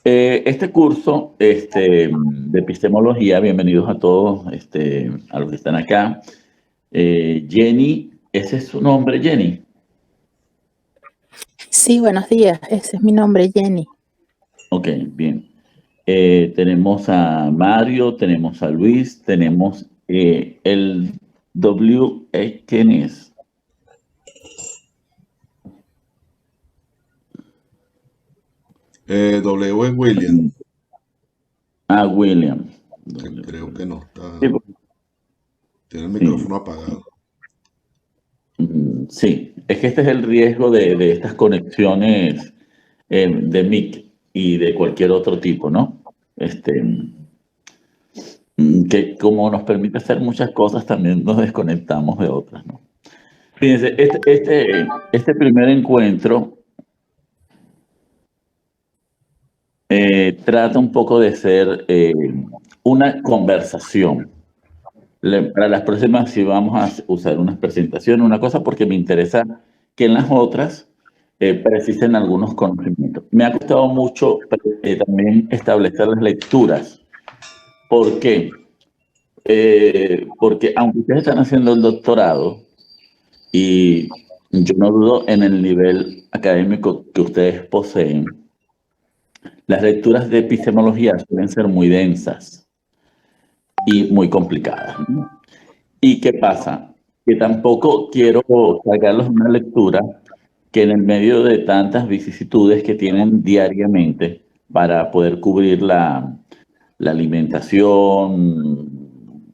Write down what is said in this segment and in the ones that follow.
Este curso de epistemología, bienvenidos a todos, a los que están acá. Jenny, ese es su nombre, Jenny. Sí, buenos días. Ese es mi nombre, Jenny. Ok, bien. Tenemos a Mario, tenemos a Luis, tenemos el W, ¿quién es? W es William, Ah, William. que creo que no Sí, está, tiene el sí, micrófono apagado. sí. Es que este es el riesgo de estas conexiones de MIC y de cualquier otro tipo, ¿no? Este, que como nos permite hacer muchas cosas, también nos desconectamos de otras, ¿no? Fíjense, este primer encuentro trata un poco de ser una conversación. Para las próximas sí vamos a usar unas presentaciones, una cosa, porque me interesa que en las otras precisen algunos conocimientos. Me ha costado mucho también establecer las lecturas. ¿Por qué? Porque aunque ustedes están haciendo el doctorado, y yo no dudo en el nivel académico que ustedes poseen, las lecturas de epistemología suelen ser muy densas y muy complicadas, ¿no? ¿Y qué pasa? Que tampoco quiero sacarlos una lectura que en el medio de tantas vicisitudes que tienen diariamente para poder cubrir la alimentación,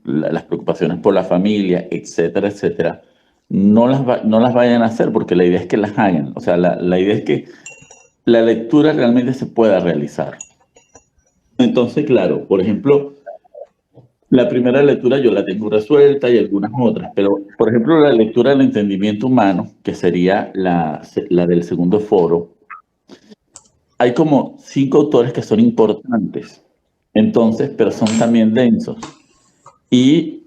las preocupaciones por la familia, etcétera, etcétera, no las vayan a hacer porque la idea es que las hagan. O sea, la idea es que la lectura realmente se pueda realizar. Entonces, claro, por ejemplo, la primera lectura yo la tengo resuelta y algunas otras, pero por ejemplo la lectura del entendimiento humano, que sería la del segundo foro, hay como 5 autores que son importantes, entonces, pero son también densos. Y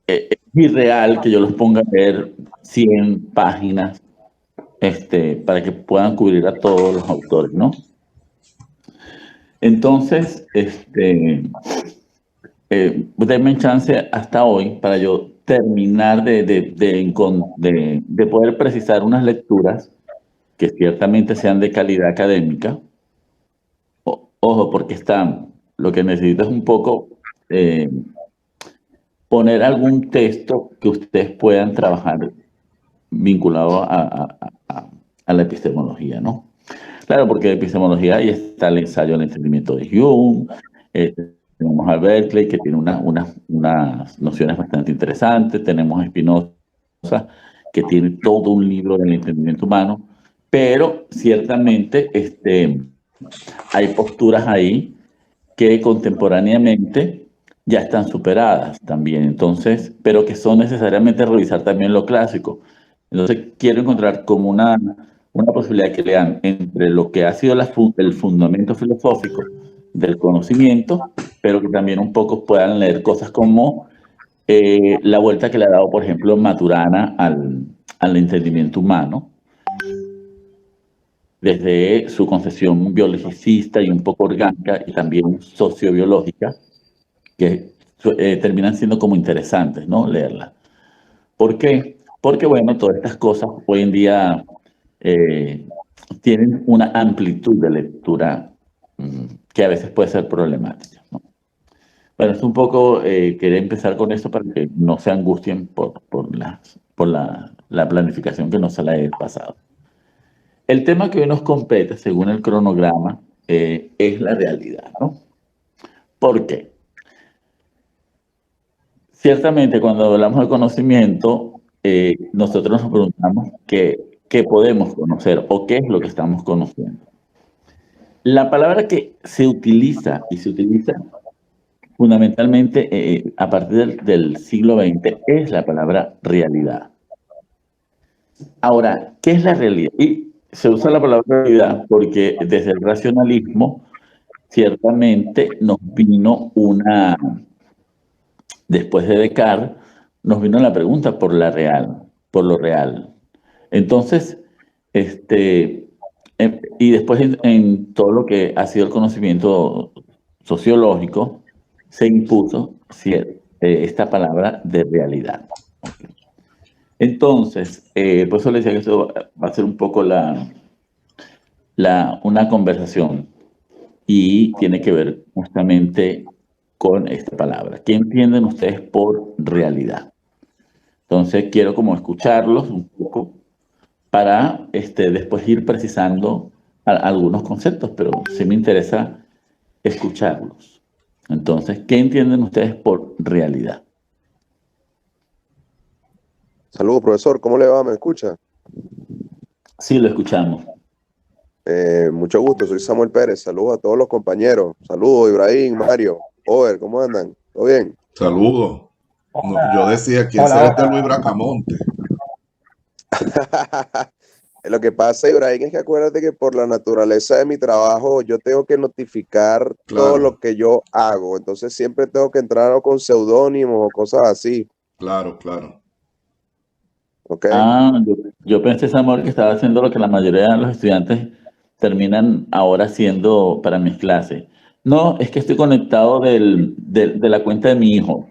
es irreal que yo los ponga a leer 100 páginas para que puedan cubrir a todos los autores, ¿no? Entonces, denme chance hasta hoy para yo terminar de poder precisar unas lecturas que ciertamente sean de calidad académica. Ojo, porque lo que necesito es un poco eh, poner algún texto que ustedes puedan trabajar vinculado a la epistemología, ¿no? Claro, porque de epistemología ahí está el ensayo del entendimiento de Hume, eh, tenemos a Berkeley, que tiene unas nociones bastante interesantes, tenemos a Spinoza, que tiene todo un libro del entendimiento humano, pero ciertamente hay posturas ahí que contemporáneamente ya están superadas también, entonces, pero que son necesariamente revisar también lo clásico. Entonces, quiero encontrar como una posibilidad que lean entre lo que ha sido el fundamento filosófico del conocimiento, pero que también un poco puedan leer cosas como la vuelta que le ha dado, por ejemplo, Maturana al entendimiento humano, desde su concepción biologicista y un poco orgánica y también sociobiológica, que terminan siendo como interesantes, ¿no? Leerla. ¿Por qué? Porque, bueno, todas estas cosas hoy en día eh, tienen una amplitud de lectura que a veces puede ser problemática, ¿no? Bueno, es un poco, quería empezar con esto para que no se angustien por la planificación que no se la he pasado. El tema que hoy nos compete, según el cronograma, es la realidad, ¿no? ¿Por qué? Ciertamente, cuando hablamos de conocimiento, nosotros nos preguntamos qué podemos conocer o qué es lo que estamos conociendo. La palabra que se utiliza y se utiliza fundamentalmente a partir del siglo XX es la palabra realidad. Ahora, ¿qué es la realidad? Y se usa la palabra realidad porque desde el racionalismo ciertamente nos vino después de Descartes, nos vino la pregunta por la real, por lo real. Entonces, este, y después en todo lo que ha sido el conocimiento sociológico, se impuso esta palabra de realidad. Entonces, por eso le decía que esto va a ser un poco una conversación y tiene que ver justamente con esta palabra. ¿Qué entienden ustedes por realidad? Entonces, quiero como escucharlos un poco para después ir precisando algunos conceptos, pero sí me interesa escucharlos. Entonces, ¿qué entienden ustedes por realidad? Saludos, profesor. ¿Cómo le va? ¿Me escucha? Sí, lo escuchamos. Mucho gusto. Soy Samuel Pérez. Saludos a todos los compañeros. Saludos, Ibrahim, Mario, Over. ¿Cómo andan? ¿Todo bien? Saludos. No, yo decía, ¿quién será este Luis Bracamonte? Lo que pasa, Ibrahim, es que acuérdate que por la naturaleza de mi trabajo yo tengo que notificar todo Claro, lo que yo hago. Entonces siempre tengo que entrar o con seudónimos o cosas así. claro, claro. ¿Ok? Yo pensé, Samuel, que estaba haciendo lo que la mayoría de los estudiantes terminan ahora haciendo para mis clases. No, es que estoy conectado de la cuenta de mi hijo.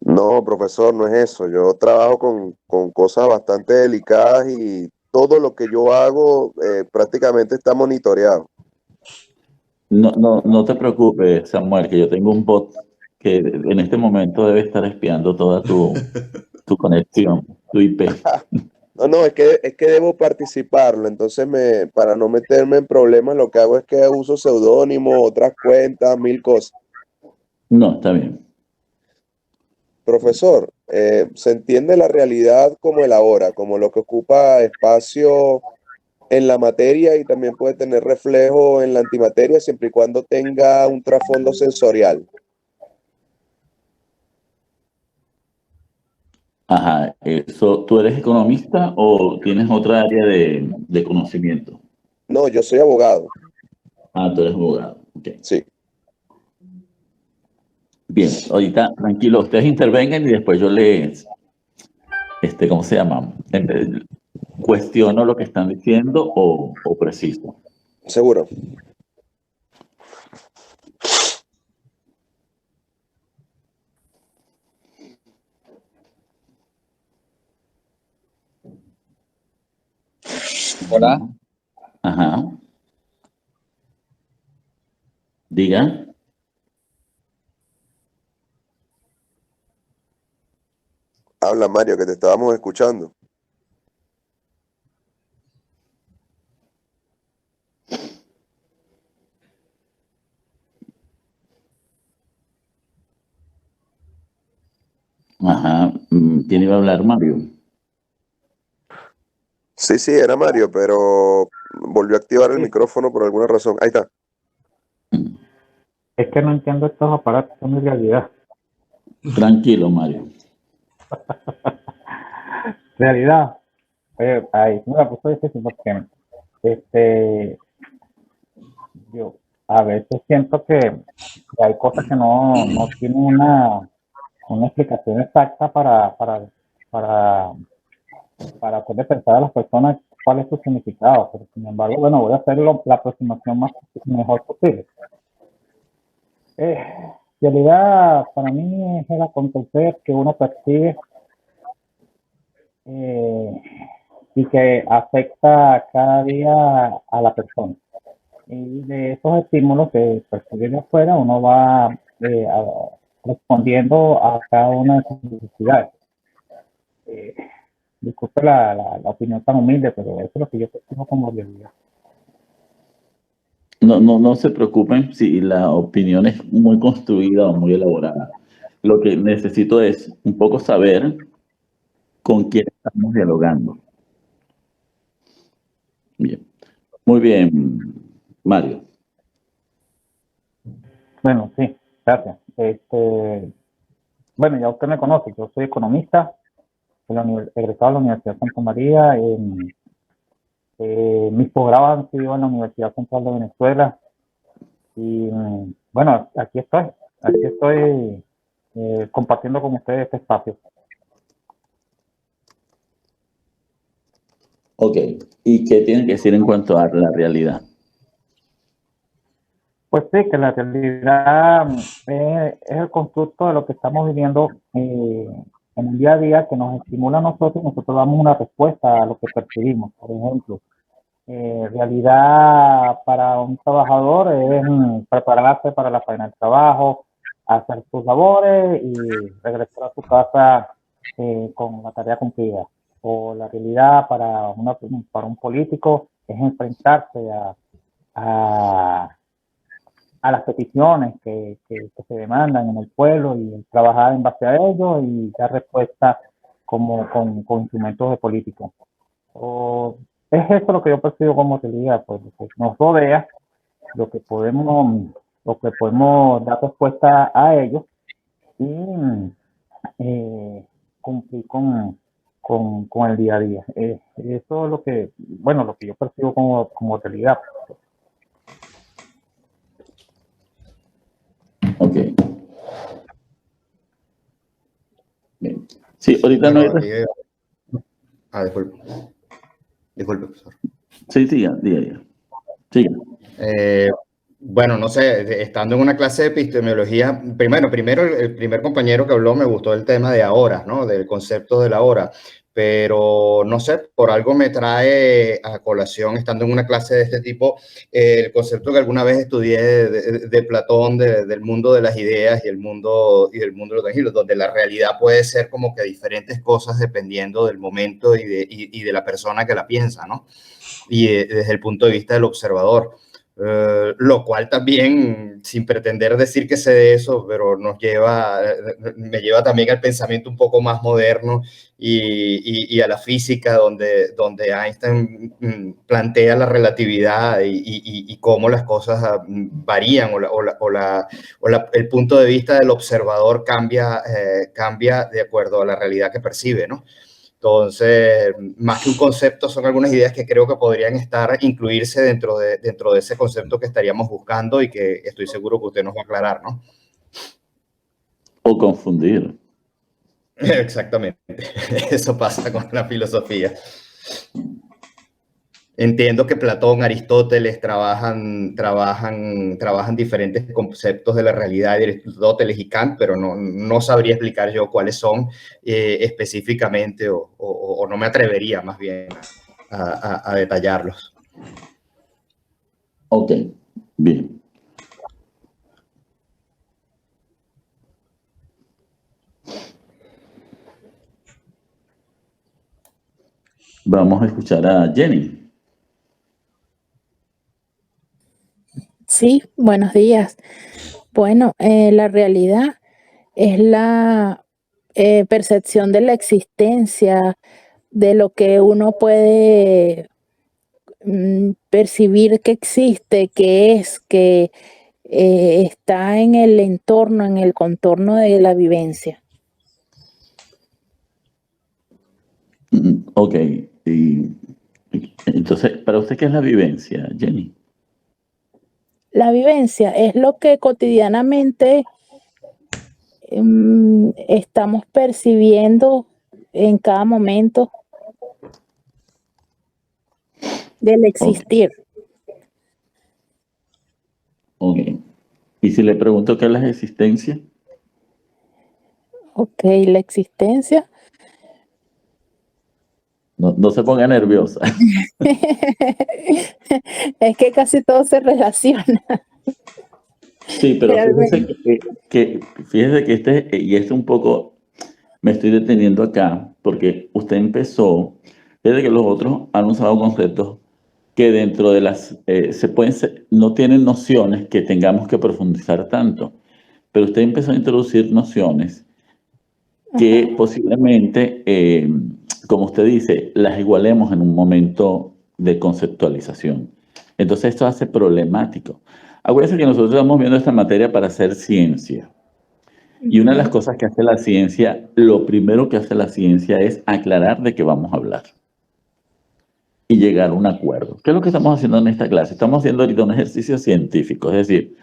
No, profesor, no es eso. Yo trabajo con cosas bastante delicadas y todo lo que yo hago prácticamente está monitoreado. No te preocupes, Samuel, que yo tengo un bot que en este momento debe estar espiando toda tu conexión, tu IP. No, es que debo participarlo. Entonces, para no meterme en problemas, lo que hago es que uso seudónimo, otras cuentas, mil cosas. No, está bien. Profesor, se entiende la realidad como el ahora, como lo que ocupa espacio en la materia y también puede tener reflejo en la antimateria siempre y cuando tenga un trasfondo sensorial. Ajá, eso, ¿tú eres economista o tienes otra área de conocimiento? No, yo soy abogado, Ah, tú eres abogado. Ok. sí. Bien, ahorita tranquilo, ustedes intervengan y después yo les, ¿cómo se llama? Cuestiono lo que están diciendo o preciso. Seguro. Hola, Ajá. Diga. Habla, Mario, que te estábamos escuchando. Ajá. ¿Quién iba a hablar, Mario? Sí, sí, era Mario, pero volvió a activar el micrófono por alguna razón. Ahí está. es que no entiendo estos aparatos en realidad. Tranquilo, Mario. Realidad, ahí me la puso difícil porque este, yo a veces siento que hay cosas que no tienen una explicación exacta para, para hacerle pensar a las personas cuál es su significado. Pero sin embargo, bueno, voy a hacer la aproximación mejor posible. Realidad para mí es el acontecer que uno percibe eh, y que afecta cada día a la persona. Y de esos estímulos que percibe de afuera, uno va respondiendo a cada una de sus necesidades. Eh, Disculpe la opinión tan humilde, pero eso es lo que yo percibo como realidad. No se preocupen si la opinión es muy construida o muy elaborada. Lo que necesito es un poco saber con quién estamos dialogando. Bien. Muy bien, Mario. Bueno, sí, gracias. Bueno, ya usted me conoce, yo soy economista, egresado de la Universidad Santa María. Mis posgrados han sido en la Universidad Central de Venezuela y bueno, aquí estoy compartiendo con ustedes este espacio. Ok. ¿Y qué tienen que decir en cuanto a la realidad? Pues sí, que la realidad es el constructo de lo que estamos viviendo en el día a día, que nos estimula a nosotros y nosotros damos una respuesta a lo que percibimos. Por ejemplo, realidad para un trabajador es prepararse para la faena del trabajo, hacer sus labores y regresar a su casa con la tarea cumplida. O la realidad para un político es enfrentarse a las peticiones que se demandan en el pueblo y trabajar en base a ello y dar respuesta con instrumentos de políticos. Es eso lo que yo percibo como realidad, pues lo que nos rodea, lo que podemos dar respuesta a ello y cumplir con el día a día. Eso es lo que yo percibo como realidad. Ok. Bien. Sí, ahorita Bueno, no hay... disculpe, profesor. Sí, diga. Siga. Bueno, no sé, estando en una clase de epistemología, primero el primer compañero que habló me gustó el tema de ahora, ¿no? Del concepto de la hora, pero no sé, por algo me trae a colación, estando en una clase de este tipo, el concepto que alguna vez estudié de Platón, del mundo de las ideas y el mundo de los tangibles, donde la realidad puede ser como que diferentes cosas dependiendo del momento y de la persona que la piensa, ¿no? Y desde el punto de vista del observador. Lo cual también, sin pretender decir que sé de eso, pero me lleva también al pensamiento un poco más moderno y a la física, donde Einstein plantea la relatividad y cómo las cosas varían el punto de vista del observador cambia de acuerdo a la realidad que percibe, ¿no? Entonces, más que un concepto, son algunas ideas que creo que podrían incluirse dentro de ese concepto que estaríamos buscando y que estoy seguro que usted nos va a aclarar, ¿no? O confundir. Exactamente. Eso pasa con la filosofía. Entiendo que Platón, Aristóteles trabajan diferentes conceptos de la realidad, de Aristóteles y Kant, pero no sabría explicar yo cuáles son específicamente o no me atrevería más bien a detallarlos. Ok, bien. Vamos a escuchar a Jenny. Sí, buenos días. Bueno, la realidad es la percepción de la existencia, de lo que uno puede percibir que existe, que está en el entorno, en el contorno de la vivencia. Ok. Entonces, ¿para usted qué es la vivencia, Jenny? La vivencia es lo que cotidianamente estamos percibiendo en cada momento del existir. Ok. ¿Y si le pregunto qué es la existencia? Ok, la existencia. No se ponga nerviosa. Es que casi todo se relaciona. Sí, pero fíjese que y un poco, me estoy deteniendo acá, porque usted empezó, desde que los otros han usado conceptos que dentro de las, no tienen nociones que tengamos que profundizar tanto, pero usted empezó a introducir nociones que posiblemente, como usted dice, las igualemos en un momento de conceptualización. Entonces esto hace problemático. Acuérdense que nosotros estamos viendo esta materia para hacer ciencia. Y una de las cosas que hace la ciencia, lo primero que hace la ciencia es aclarar de qué vamos a hablar y llegar a un acuerdo. ¿Qué es lo que estamos haciendo en esta clase? Estamos haciendo ahorita un ejercicio científico, es decir,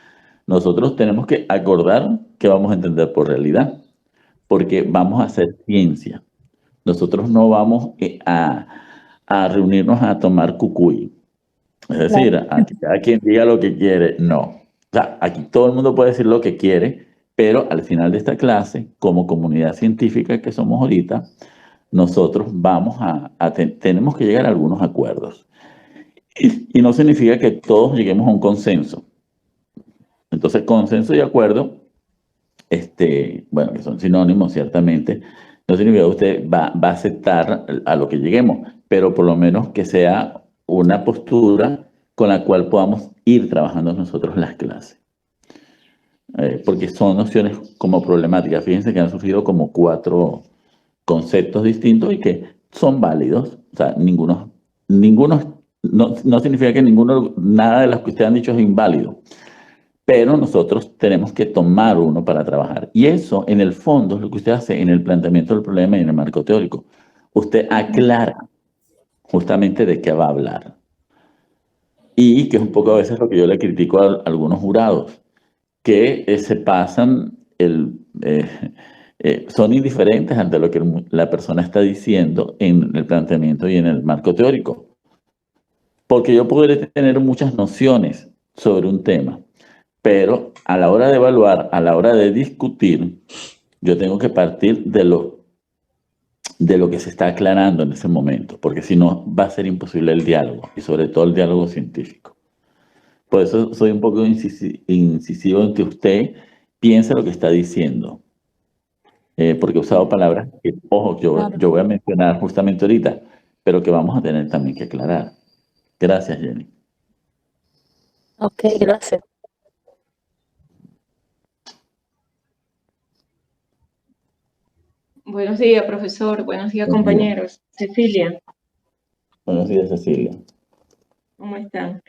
nosotros tenemos que acordar qué vamos a entender por realidad, porque vamos a hacer ciencia. Nosotros no vamos a a reunirnos a tomar cucuy. Es decir, a que cada quien diga lo que quiere. No. O sea, aquí todo el mundo puede decir lo que quiere, pero al final de esta clase, como comunidad científica que somos ahorita, nosotros tenemos que llegar a algunos acuerdos. Y no significa que todos lleguemos a un consenso. Entonces, consenso y acuerdo, bueno, que son sinónimos ciertamente, no significa que usted va a aceptar a lo que lleguemos, pero por lo menos que sea una postura con la cual podamos ir trabajando nosotros las clases. Porque son nociones como problemáticas. Fíjense que han surgido como 4 conceptos distintos y que son válidos. O sea, no significa que nada de las que ustedes han dicho es inválido, pero nosotros tenemos que tomar uno para trabajar. Y eso, en el fondo, es lo que usted hace en el planteamiento del problema y en el marco teórico. Usted aclara justamente de qué va a hablar. Y que es un poco a veces lo que yo le critico a algunos jurados, que se pasan, son indiferentes ante lo que la persona está diciendo en el planteamiento y en el marco teórico. Porque yo podré tener muchas nociones sobre un tema, pero a la hora de evaluar, a la hora de discutir, yo tengo que partir de lo que se está aclarando en ese momento, porque si no va a ser imposible el diálogo, y sobre todo el diálogo científico. Por eso soy un poco incisivo en que usted piense lo que está diciendo, porque he usado palabras que, ojo, yo voy a mencionar justamente ahorita, pero que vamos a tener también que aclarar. Gracias, Jenny. Ok, gracias. Buenos días, profesor. Buenos días, compañeros. Cecilia. Buenos días, Cecilia. ¿Cómo están?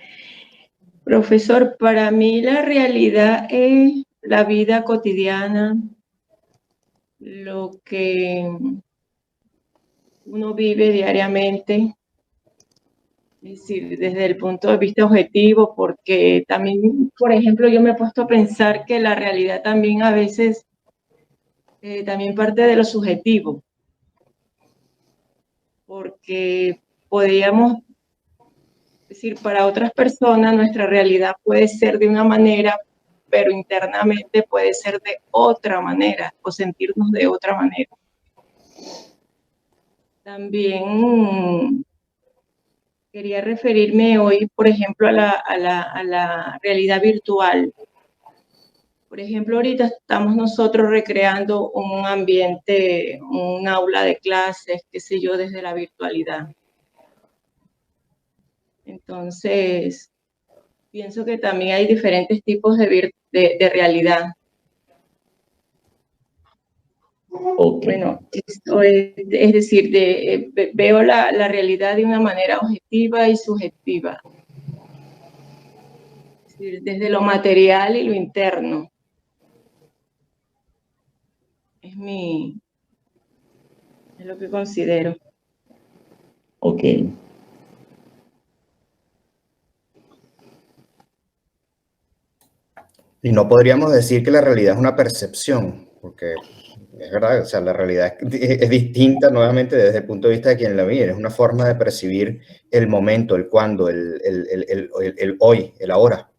Profesor, para mí la realidad es la vida cotidiana, lo que uno vive diariamente, es decir, desde el punto de vista objetivo, porque también, por ejemplo, yo me he puesto a pensar que la realidad también a veces también parte de lo subjetivo, porque podríamos decir, para otras personas nuestra realidad puede ser de una manera, pero internamente puede ser de otra manera o sentirnos de otra manera. También quería referirme hoy, por ejemplo, a la realidad virtual. Por ejemplo, ahorita estamos nosotros recreando un ambiente, un aula de clases, qué sé yo, desde la virtualidad. Entonces, pienso que también hay diferentes tipos de realidad. Okay. Bueno, esto es decir, veo la realidad de una manera objetiva y subjetiva. Es decir, desde lo material y lo interno. Es lo que considero. Ok. Y no podríamos decir que la realidad es una percepción, porque es verdad, o sea, la realidad es distinta nuevamente desde el punto de vista de quien la vive, es una forma de percibir el momento, el cuándo, el hoy, el ahora.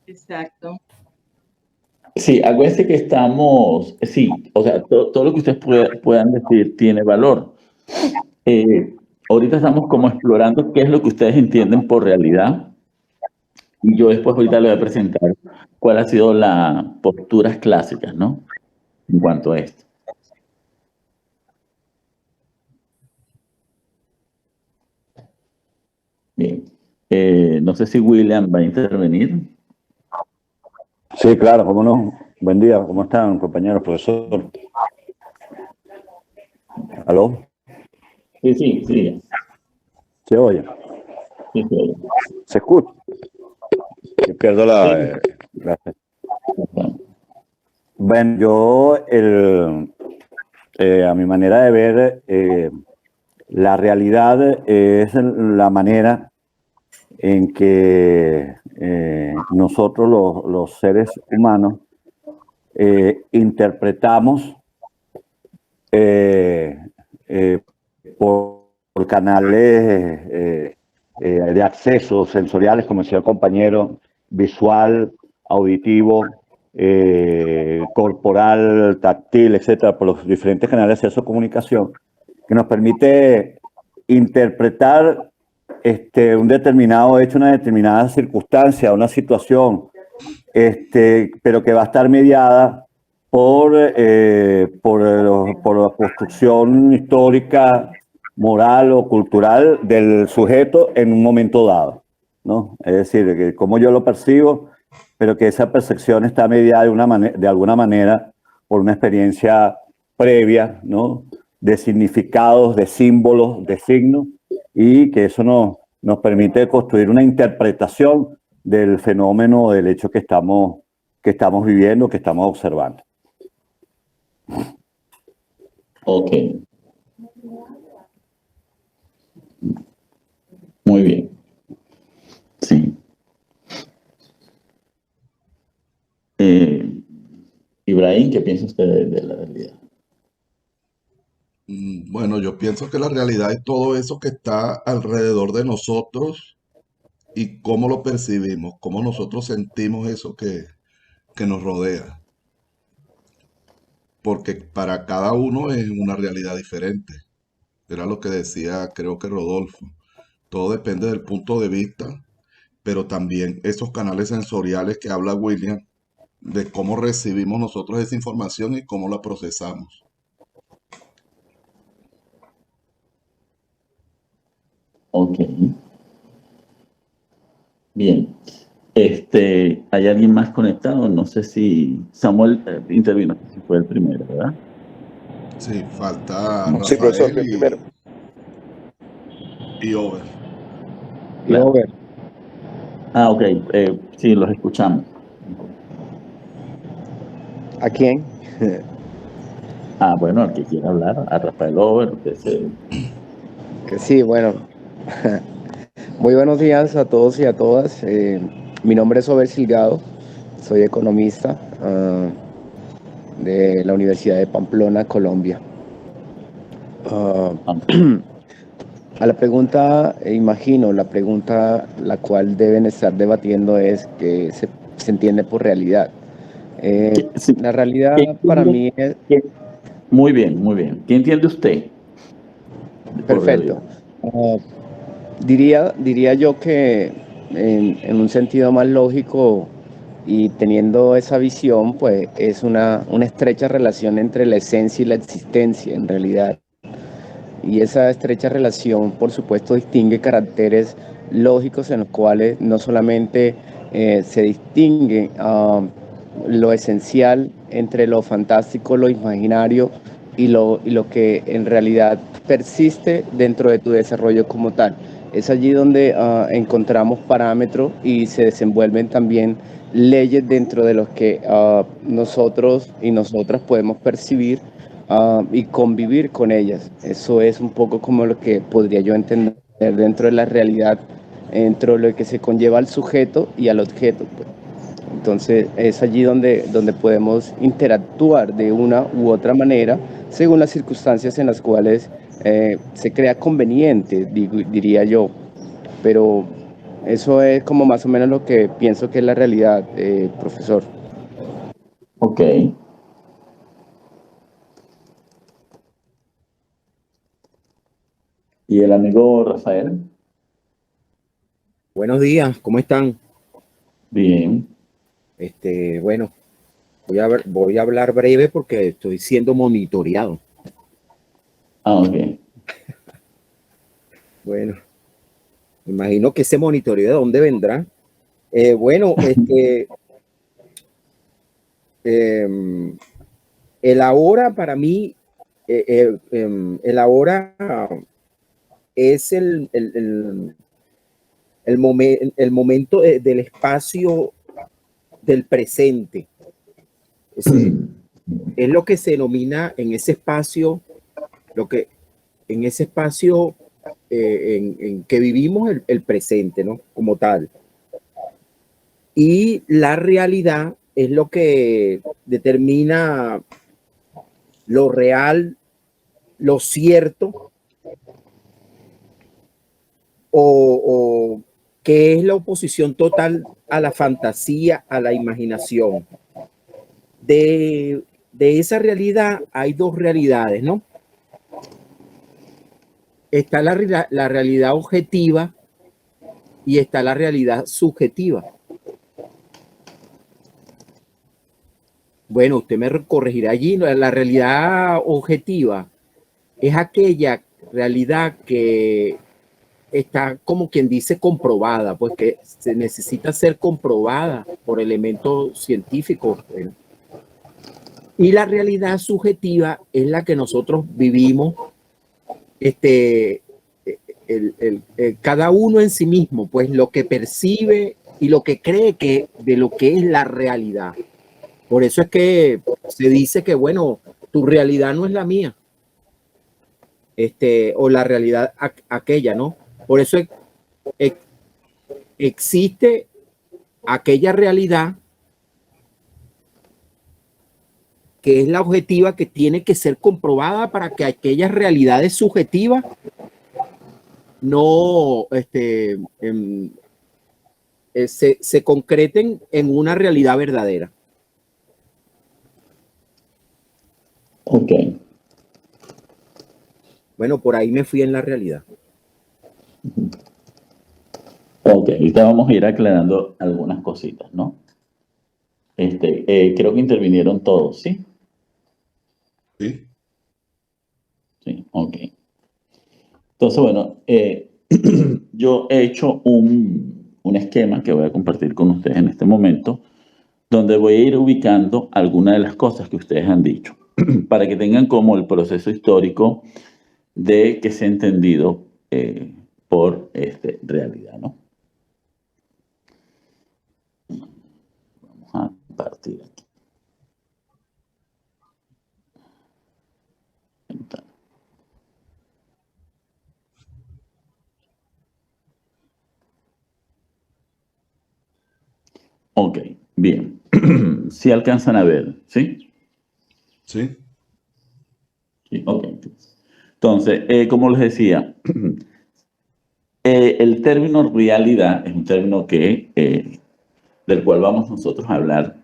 Exacto. Sí, acuérdense que sí, o sea, todo lo que ustedes puedan decir tiene valor. Ahorita estamos como explorando qué es lo que ustedes entienden por realidad. Y yo después ahorita les voy a presentar cuál ha sido las posturas clásicas, ¿no? En cuanto a esto. Bien. No sé si William va a intervenir. Sí, claro, cómo no. Buen día, ¿cómo están, compañeros, profesor? ¿Aló? Sí. ¿Se oye? Sí, se oye. ¿Se escucha? Que pierdo la... Bueno, yo, a mi manera de ver, la realidad es la manera en que nosotros los seres humanos interpretamos canales de acceso sensoriales, como decía el compañero, visual, auditivo, corporal, táctil, etcétera, por los diferentes canales de acceso a comunicación, que nos permite interpretar un determinado hecho, una determinada circunstancia, una situación, pero que va a estar mediada por la construcción histórica, moral o cultural del sujeto en un momento dado, ¿no? Es decir, que como yo lo percibo, pero que esa percepción está mediada de alguna manera por una experiencia previa, ¿no? De significados, de símbolos, de signos, y que eso nos permite construir una interpretación del fenómeno, del hecho que estamos viviendo, que estamos observando. Ok. Muy bien. Sí. Ibrahim, ¿qué piensa usted de la realidad? Bueno, yo pienso que la realidad es todo eso que está alrededor de nosotros y cómo lo percibimos, cómo nosotros sentimos eso que nos rodea. Porque para cada uno es una realidad diferente. Era lo que decía, creo que Rodolfo. Todo depende del punto de vista, pero también esos canales sensoriales que habla William, de cómo recibimos nosotros esa información y cómo la procesamos. Ok. Bien. ¿Hay alguien más conectado? No sé si Samuel intervino, si fue el primero, ¿verdad? Sí, falta Sí, profesor, Rafael primero. y Over. Claro. Ah, ok. Sí, los escuchamos. ¿A quién? Ah, bueno, el que quiera hablar, a Rafael Over, Que sí, bueno. Muy buenos días a todos y a todas. Mi nombre es Over Silgado, soy economista de la Universidad de Pamplona, Colombia. A la pregunta, imagino, la pregunta la cual deben estar debatiendo es qué se entiende por realidad. Sí. La realidad para mí es... Muy bien, muy bien. ¿Qué entiende usted? Perfecto. Diría yo que en un sentido más lógico y teniendo esa visión, pues es una estrecha relación entre la esencia y la existencia en realidad. Y esa estrecha relación, por supuesto, distingue caracteres lógicos en los cuales no solamente se distingue lo esencial entre lo fantástico, lo imaginario y lo que en realidad persiste dentro de tu desarrollo como tal. Es allí donde encontramos parámetros y se desenvuelven también leyes dentro de los que nosotros y nosotras podemos percibir y convivir con ellas. Eso es un poco como lo que podría yo entender dentro de la realidad, dentro de lo que se conlleva al sujeto y al objeto. Pues. Entonces es allí donde podemos interactuar de una u otra manera según las circunstancias en las cuales se crea conveniente, diría yo. Pero eso es como más o menos lo que pienso que es la realidad, profesor. Ok. ¿Y el amigo Rafael? Buenos días, ¿cómo están? Bien. Bueno, voy a hablar breve porque estoy siendo monitoreado. Ah, ok. Bueno, me imagino que ese monitoreo de dónde vendrá. Bueno, el ahora para mí, el ahora es el momento del espacio del presente. Es lo que se denomina en ese espacio, en que vivimos el presente, ¿no? Como tal. Y la realidad es lo que determina lo real, lo cierto o qué es la oposición total a la fantasía, a la imaginación. De esa realidad hay dos realidades, ¿no? Está la realidad objetiva y está la realidad subjetiva. Bueno, usted me corregirá allí. La realidad objetiva es aquella realidad que está, como quien dice, comprobada, pues que se necesita ser comprobada por elementos científicos. Y la realidad subjetiva es la que nosotros vivimos, cada uno en sí mismo, pues lo que percibe y lo que cree que de lo que es la realidad. Por eso es que se dice que, bueno, tu realidad no es la mía, o la realidad aquella, ¿no? Por eso existe aquella realidad que es la objetiva, que tiene que ser comprobada para que aquellas realidades subjetivas no se concreten en una realidad verdadera. Ok. Bueno, por ahí me fui en la realidad. Ok, ahorita vamos a ir aclarando algunas cositas, ¿no? Creo que intervinieron todos, ¿sí? Sí. Sí, ok. Entonces, bueno, yo he hecho un esquema que voy a compartir con ustedes en este momento, donde voy a ir ubicando algunas de las cosas que ustedes han dicho, para que tengan como el proceso histórico de que se ha entendido por realidad, ¿no? Vamos a partir aquí. Ok, bien. Si alcanzan a ver, ¿sí? Sí. Sí, ok. Entonces, como les decía, el término realidad es un término del cual vamos nosotros a hablar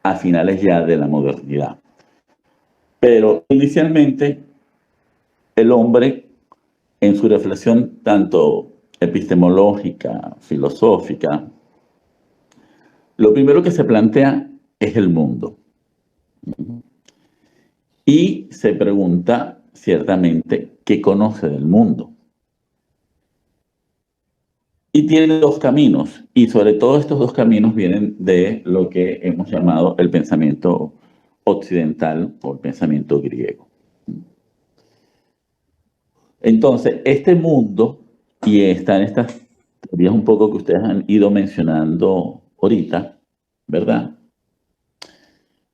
a finales ya de la modernidad. Pero inicialmente, el hombre, en su reflexión tanto epistemológica, filosófica, lo primero que se plantea es el mundo. Y se pregunta ciertamente qué conoce del mundo. Y tiene dos caminos, y sobre todo estos dos caminos vienen de lo que hemos llamado el pensamiento occidental o el pensamiento griego. Entonces, este mundo, y están estas teorías un poco que ustedes han ido mencionando ahorita, ¿verdad?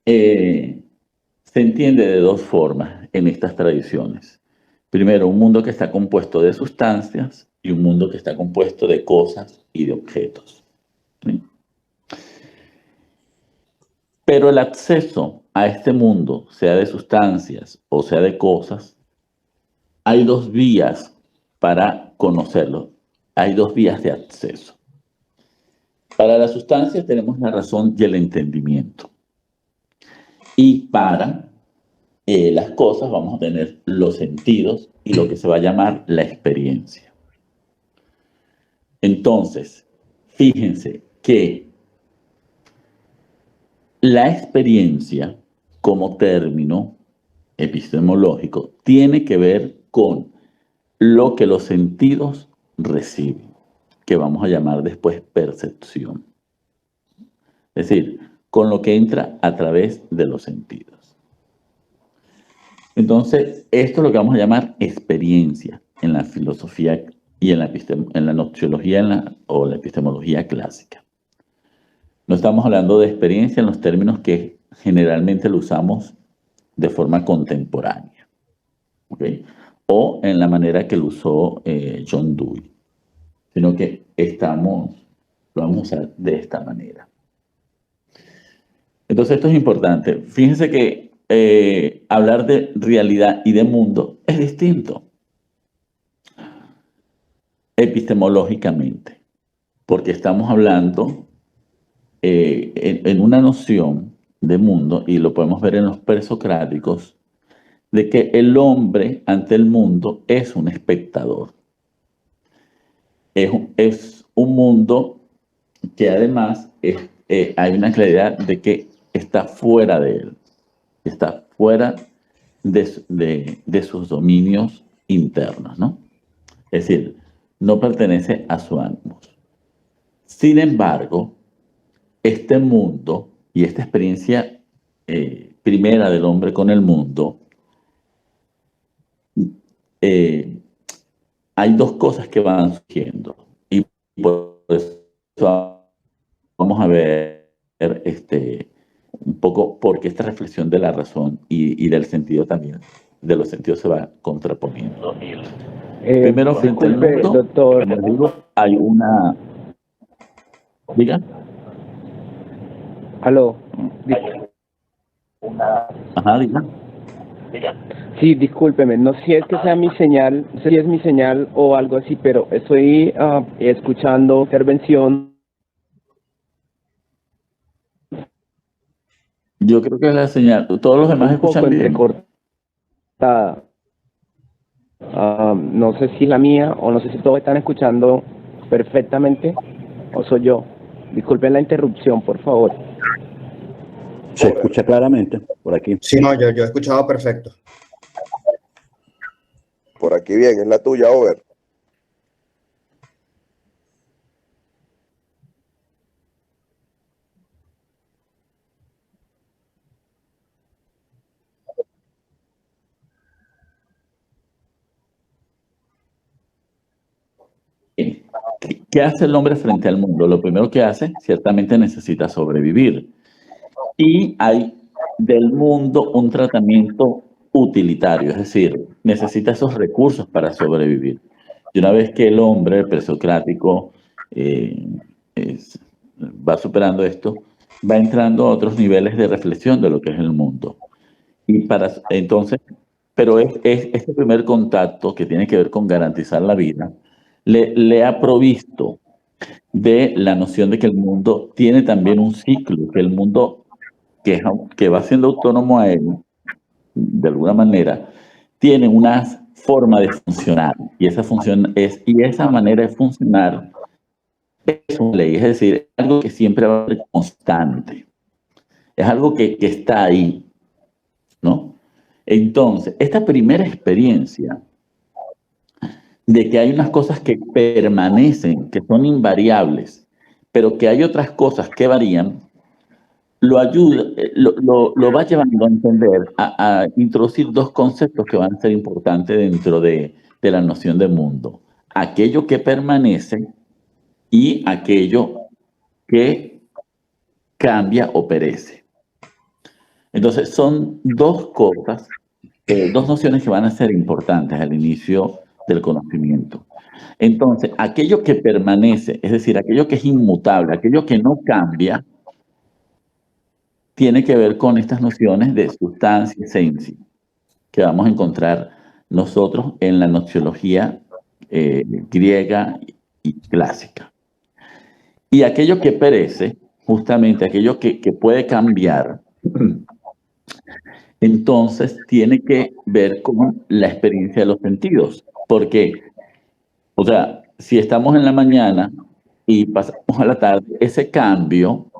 Se entiende de dos formas en estas tradiciones. Primero, un mundo que está compuesto de sustancias y un mundo que está compuesto de cosas y de objetos. ¿Sí? Pero el acceso a este mundo, sea de sustancias o sea de cosas, hay dos vías para conocerlo. Hay dos vías de acceso. Para las sustancias tenemos la razón y el entendimiento. Y para las cosas vamos a tener los sentidos y lo que se va a llamar la experiencia. Entonces, fíjense que la experiencia como término epistemológico tiene que ver con lo que los sentidos reciben, que vamos a llamar después percepción. Es decir, con lo que entra a través de los sentidos. Entonces, esto es lo que vamos a llamar experiencia en la filosofía y en la nociología o la epistemología clásica. No estamos hablando de experiencia en los términos que generalmente lo usamos de forma contemporánea, ¿okay? O en la manera que lo usó John Dewey, sino que lo vamos a usar de esta manera. Entonces esto es importante. Fíjense que hablar de realidad y de mundo es distinto. epistemológicamente, porque estamos hablando en una noción de mundo, y lo podemos ver en los presocráticos, de que el hombre ante el mundo es un espectador. Es un mundo que además hay una claridad de que está fuera de él, está fuera de sus dominios internos, ¿no? Es decir, no pertenece a su ánimo. Sin embargo, este mundo y esta experiencia primera del hombre con el mundo, hay dos cosas que van surgiendo, y por eso vamos a ver un poco porque esta reflexión de la razón y del sentido también, de los sentidos, se va contraponiendo. Primero, frente al mundo, doctor, como digo, hay una... ¿Diga? aló. Ajá, diga. Sí, discúlpeme, no sé si es que sea mi señal, no sé si es mi señal o algo así, pero estoy escuchando intervención. Yo creo que es la señal. Todos los demás Un poco escuchan bien. entrecortada. No sé si la mía o no sé si todos están escuchando perfectamente o soy yo. Disculpen la interrupción, por favor. Se escucha claramente por aquí. Sí, no, yo he escuchado perfecto. Por aquí bien, es la tuya, Over. ¿Qué hace el hombre frente al mundo? Lo primero que hace, ciertamente necesita sobrevivir. Y hay del mundo un tratamiento utilitario, es decir, necesita esos recursos para sobrevivir. Y una vez que el hombre, el presocrático, va superando esto, va entrando a otros niveles de reflexión de lo que es el mundo. Y entonces, pero es este primer contacto que tiene que ver con garantizar la vida, le ha provisto de la noción de que el mundo tiene también un ciclo, que el mundo que va siendo autónomo a él, de alguna manera, tiene una forma de funcionar, y esa manera de funcionar es una ley, es decir, es algo que siempre va a ser constante, es algo que está ahí, ¿no? Entonces, esta primera experiencia de que hay unas cosas que permanecen, que son invariables, pero que hay otras cosas que varían, lo ayuda, lo va llevando a entender, a introducir dos conceptos que van a ser importantes dentro de la noción de mundo. Aquello que permanece y aquello que cambia o perece. Entonces, son dos cosas, dos nociones que van a ser importantes al inicio del conocimiento. Entonces, aquello que permanece, es decir, aquello que es inmutable, aquello que no cambia, tiene que ver con estas nociones de sustancia y esencia que vamos a encontrar nosotros en la gnoseología griega y clásica. Y aquello que perece, justamente aquello que puede cambiar, entonces tiene que ver con la experiencia de los sentidos. Porque, o sea, si estamos en la mañana y pasamos a la tarde, ese cambio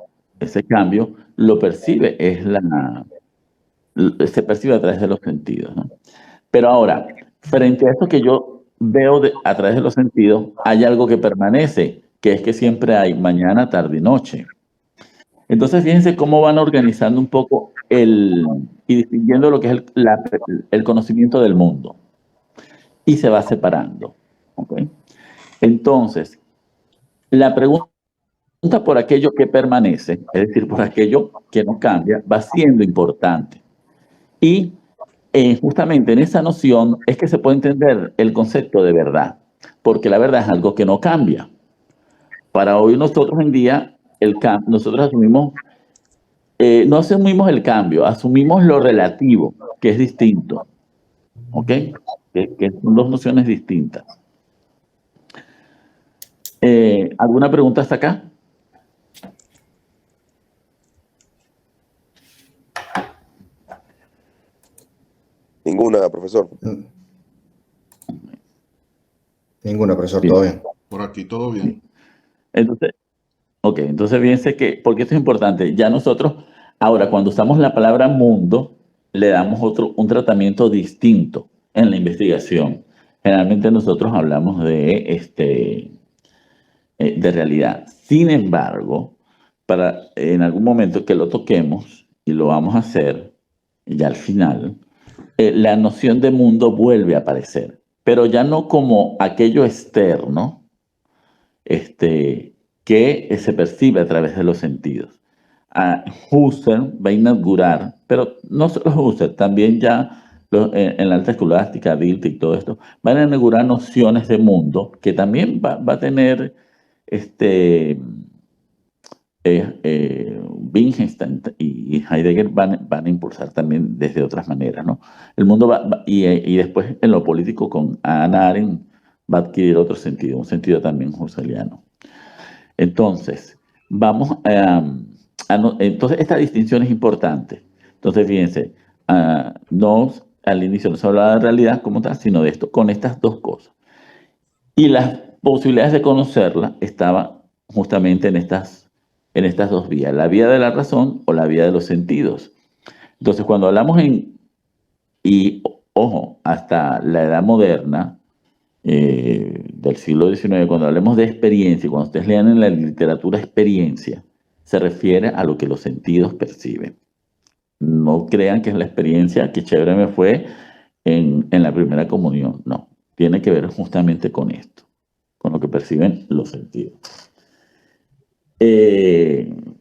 lo percibe, se percibe a través de los sentidos, ¿no? Pero ahora, frente a esto que yo veo a través de los sentidos, hay algo que permanece, que es que siempre hay mañana, tarde y noche. Entonces, fíjense cómo van organizando un poco y distinguiendo lo que es el conocimiento del mundo. Y se va separando. ¿Okay? Entonces, la pregunta por aquello que permanece, es decir, por aquello que no cambia, va siendo importante. Y justamente en esa noción es que se puede entender el concepto de verdad, porque la verdad es algo que no cambia. Para hoy nosotros en día, nosotros asumimos, no asumimos el cambio, asumimos lo relativo, que es distinto. ¿Ok? Que son dos nociones distintas. ¿Alguna pregunta hasta acá? Ninguna, profesor. Ninguna, profesor, Bien. todo bien. Por aquí todo bien. Entonces fíjense que, porque esto es importante, ya nosotros, ahora cuando usamos la palabra mundo, le damos un tratamiento distinto en la investigación. Generalmente nosotros hablamos de realidad. Sin embargo, para en algún momento que lo toquemos, y lo vamos a hacer ya al final, la noción de mundo vuelve a aparecer, pero ya no como aquello externo, que se percibe a través de los sentidos. Husserl va a inaugurar, pero no solo Husserl, también ya en la alta escolástica, Dilthey y todo esto, van a inaugurar nociones de mundo que también va a tener Wittgenstein y Heidegger van a impulsar también desde otras maneras, ¿no? El mundo y después en lo político con Hannah Arendt va a adquirir otro sentido, un sentido también husserliano. Entonces, entonces esta distinción es importante. Entonces, fíjense, al inicio no se hablaba de realidad como tal, sino de esto, con estas dos cosas. Y las posibilidades de conocerla estaban justamente en estas dos vías, la vía de la razón o la vía de los sentidos. Entonces, cuando hablamos y ojo, hasta la edad moderna, del siglo XIX, cuando hablemos de experiencia, cuando ustedes lean en la literatura experiencia, se refiere a lo que los sentidos perciben. No crean que es la experiencia, que chévere me fue en la primera comunión. No, tiene que ver justamente con esto, con lo que perciben los sentidos. En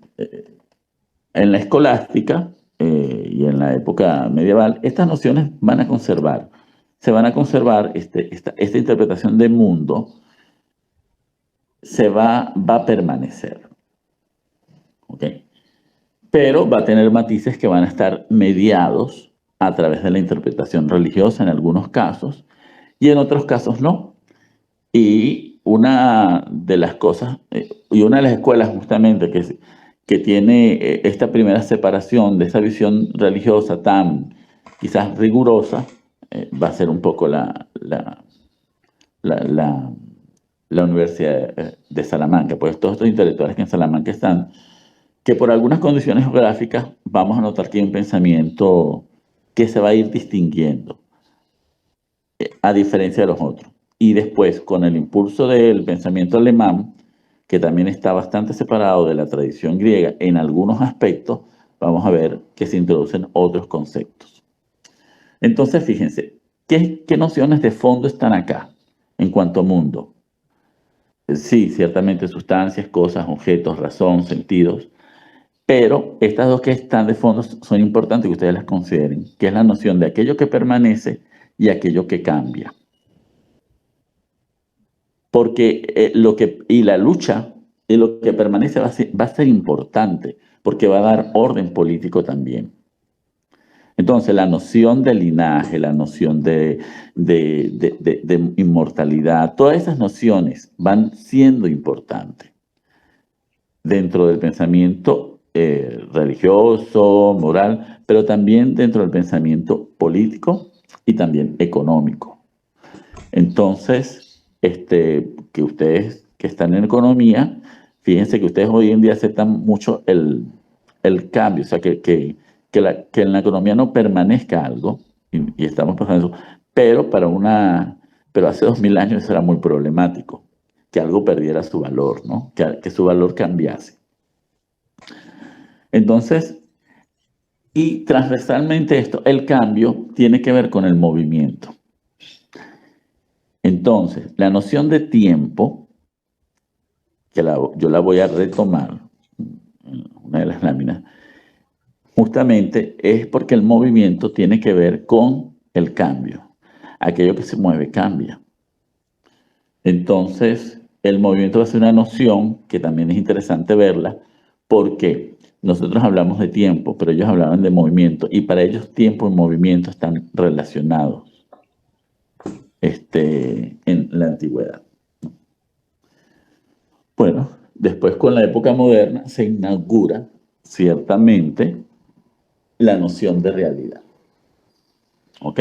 la escolástica y en la época medieval, estas nociones se van a conservar, esta interpretación del mundo va a permanecer. ¿Ok? Pero va a tener matices que van a estar mediados a través de la interpretación religiosa en algunos casos y en otros casos no. Y una de las cosas, y una de las escuelas justamente que tiene esta primera separación de esa visión religiosa tan quizás rigurosa, va a ser un poco la Universidad de Salamanca, pues todos estos intelectuales que en Salamanca están, que por algunas condiciones geográficas vamos a notar que hay un pensamiento que se va a ir distinguiendo, a diferencia de los otros. Y después, con el impulso del pensamiento alemán, que también está bastante separado de la tradición griega en algunos aspectos, vamos a ver que se introducen otros conceptos. Entonces, fíjense, ¿qué nociones de fondo están acá en cuanto a mundo? Sí, ciertamente sustancias, cosas, objetos, razón, sentidos, pero estas dos que están de fondo son importantes que ustedes las consideren, que es la noción de aquello que permanece y aquello que cambia. Porque la lucha de lo que permanece va a ser importante, porque va a dar orden político también. Entonces, la noción de linaje, la noción de inmortalidad, todas esas nociones van siendo importantes dentro del pensamiento religioso, moral, pero también dentro del pensamiento político y también económico. Entonces, que ustedes que están en economía, fíjense que ustedes hoy en día aceptan mucho el cambio, o sea, que en la economía no permanezca algo, y estamos pasando eso, pero hace 2000 años eso era muy problemático, que algo perdiera su valor, ¿no? Que su valor cambiase. Entonces, y transversalmente esto, el cambio tiene que ver con el movimiento. Entonces, la noción de tiempo, que yo la voy a retomar en una de las láminas, justamente es porque el movimiento tiene que ver con el cambio. Aquello que se mueve cambia. Entonces, el movimiento va a ser una noción que también es interesante verla, porque nosotros hablamos de tiempo, pero ellos hablaban de movimiento, y para ellos tiempo y movimiento están relacionados en la antigüedad. Bueno, después con la época moderna se inaugura ciertamente la noción de realidad. ¿Ok?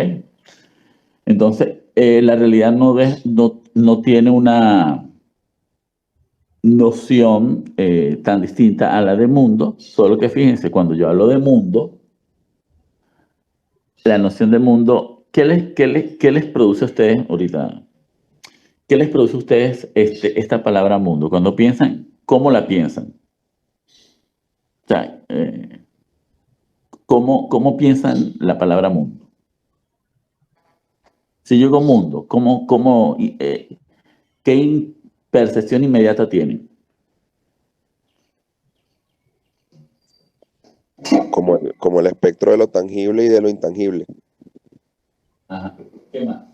Entonces, la realidad no tiene una noción tan distinta a la de mundo, solo que fíjense, cuando yo hablo de mundo, la noción de mundo, ¿qué les produce a ustedes ahorita? ¿Qué les produce a ustedes esta palabra mundo? Cuando piensan, ¿cómo la piensan? O sea, ¿cómo piensan la palabra mundo? Si yo digo mundo, ¿qué percepción inmediata tienen? Como el espectro de lo tangible y de lo intangible. Ajá. ¿Qué más?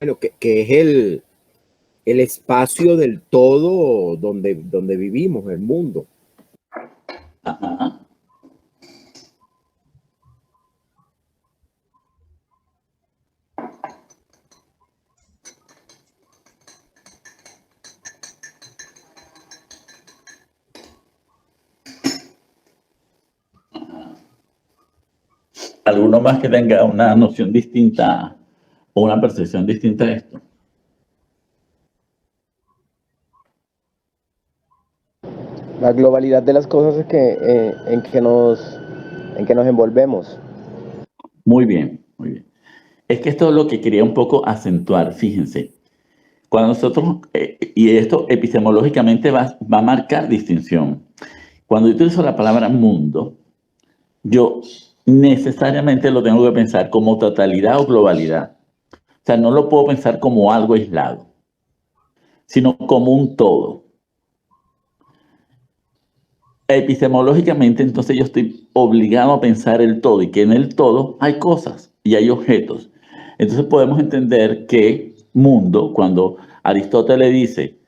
Bueno, que es el espacio del todo donde vivimos, el mundo. Ajá. ¿Alguno más que tenga una noción distinta o una percepción distinta de esto? La globalidad de las cosas es en que nos envolvemos. Muy bien, muy bien. Es que esto es lo que quería un poco acentuar, fíjense. Cuando nosotros, y esto epistemológicamente va a marcar distinción. Cuando yo utilizo la palabra mundo, yo necesariamente lo tengo que pensar como totalidad o globalidad. O sea, no lo puedo pensar como algo aislado, sino como un todo. Epistemológicamente, entonces yo estoy obligado a pensar el todo y que en el todo hay cosas y hay objetos. Entonces podemos entender que mundo, cuando Aristóteles dice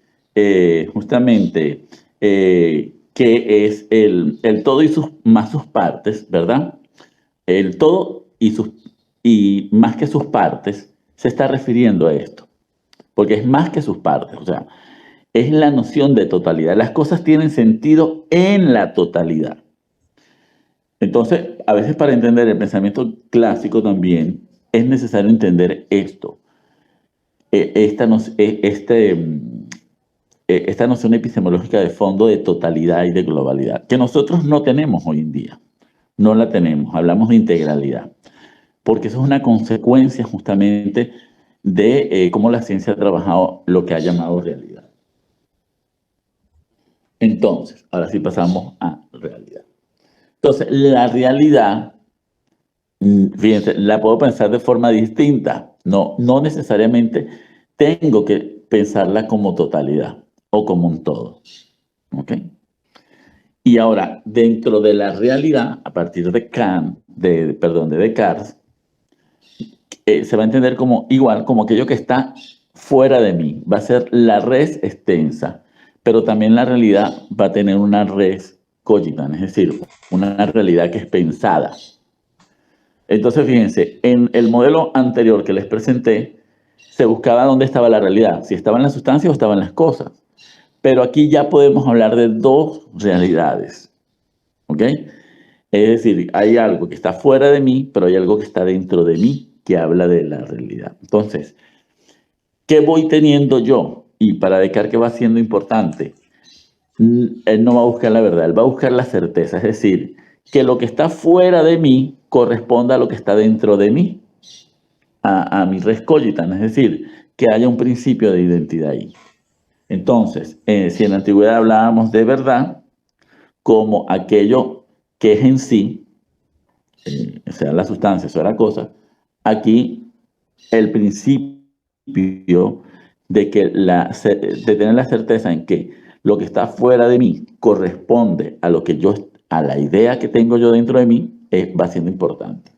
justamente que es el todo y más sus partes, ¿verdad? El todo y más que sus partes se está refiriendo a esto, porque es más que sus partes, o sea, es la noción de totalidad. Las cosas tienen sentido en la totalidad. Entonces, a veces para entender el pensamiento clásico también es necesario entender esto, esta noción epistemológica de fondo de totalidad y de globalidad, que nosotros no tenemos hoy en día. No la tenemos, hablamos de integralidad, porque eso es una consecuencia justamente de cómo la ciencia ha trabajado lo que ha llamado realidad. Entonces, ahora sí pasamos a realidad. Entonces, la realidad, fíjense, la puedo pensar de forma distinta. No necesariamente tengo que pensarla como totalidad o como un todo. ¿Ok? Y ahora, dentro de la realidad, a partir de Descartes, se va a entender como igual, como aquello que está fuera de mí. Va a ser la res extensa, pero también la realidad va a tener una res cogitans, es decir, una realidad que es pensada. Entonces, fíjense, en el modelo anterior que les presenté, se buscaba dónde estaba la realidad, si estaba en la sustancia o estaba en las cosas. Pero aquí ya podemos hablar de dos realidades, ¿ok? Es decir, hay algo que está fuera de mí, pero hay algo que está dentro de mí que habla de la realidad. Entonces, ¿qué voy teniendo yo? Y para Descartes, ¿qué va siendo importante? Él no va a buscar la verdad, él va a buscar la certeza. Es decir, que lo que está fuera de mí corresponda a lo que está dentro de mí, a mi res cogitans, es decir, que haya un principio de identidad ahí. Entonces, si en la antigüedad hablábamos de verdad como aquello que es en sí, sea la sustancia, sea la cosa, aquí el principio de tener la certeza en que lo que está fuera de mí corresponde a lo que a la idea que tengo yo dentro de mí, va siendo importante.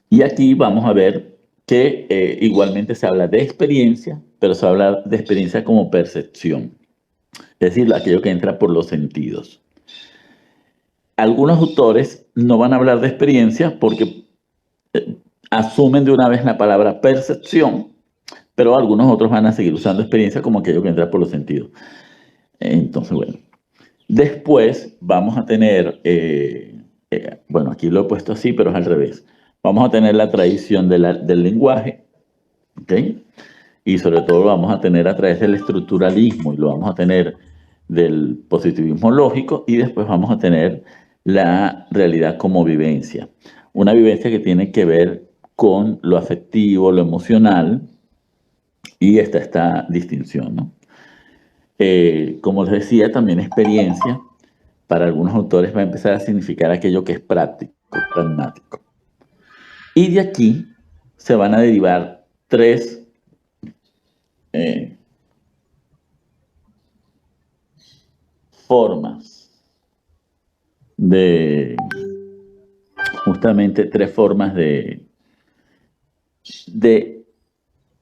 Y aquí vamos a ver que igualmente se habla de experiencia, pero se habla de experiencia como percepción, es decir, aquello que entra por los sentidos. Algunos autores no van a hablar de experiencia porque asumen de una vez la palabra percepción, pero algunos otros van a seguir usando experiencia como aquello que entra por los sentidos. Entonces, bueno. Después vamos a tener, bueno, aquí lo he puesto así, pero es al revés. Vamos a tener la tradición del lenguaje, ¿ok? Y sobre todo lo vamos a tener a través del estructuralismo y lo vamos a tener del positivismo lógico, y después vamos a tener la realidad como vivencia. Una vivencia que tiene que ver con lo afectivo, lo emocional, y esta distinción, ¿no? Como les decía, también experiencia, para algunos autores va a empezar a significar aquello que es práctico, pragmático. Y de aquí se van a derivar tres formas justamente tres formas de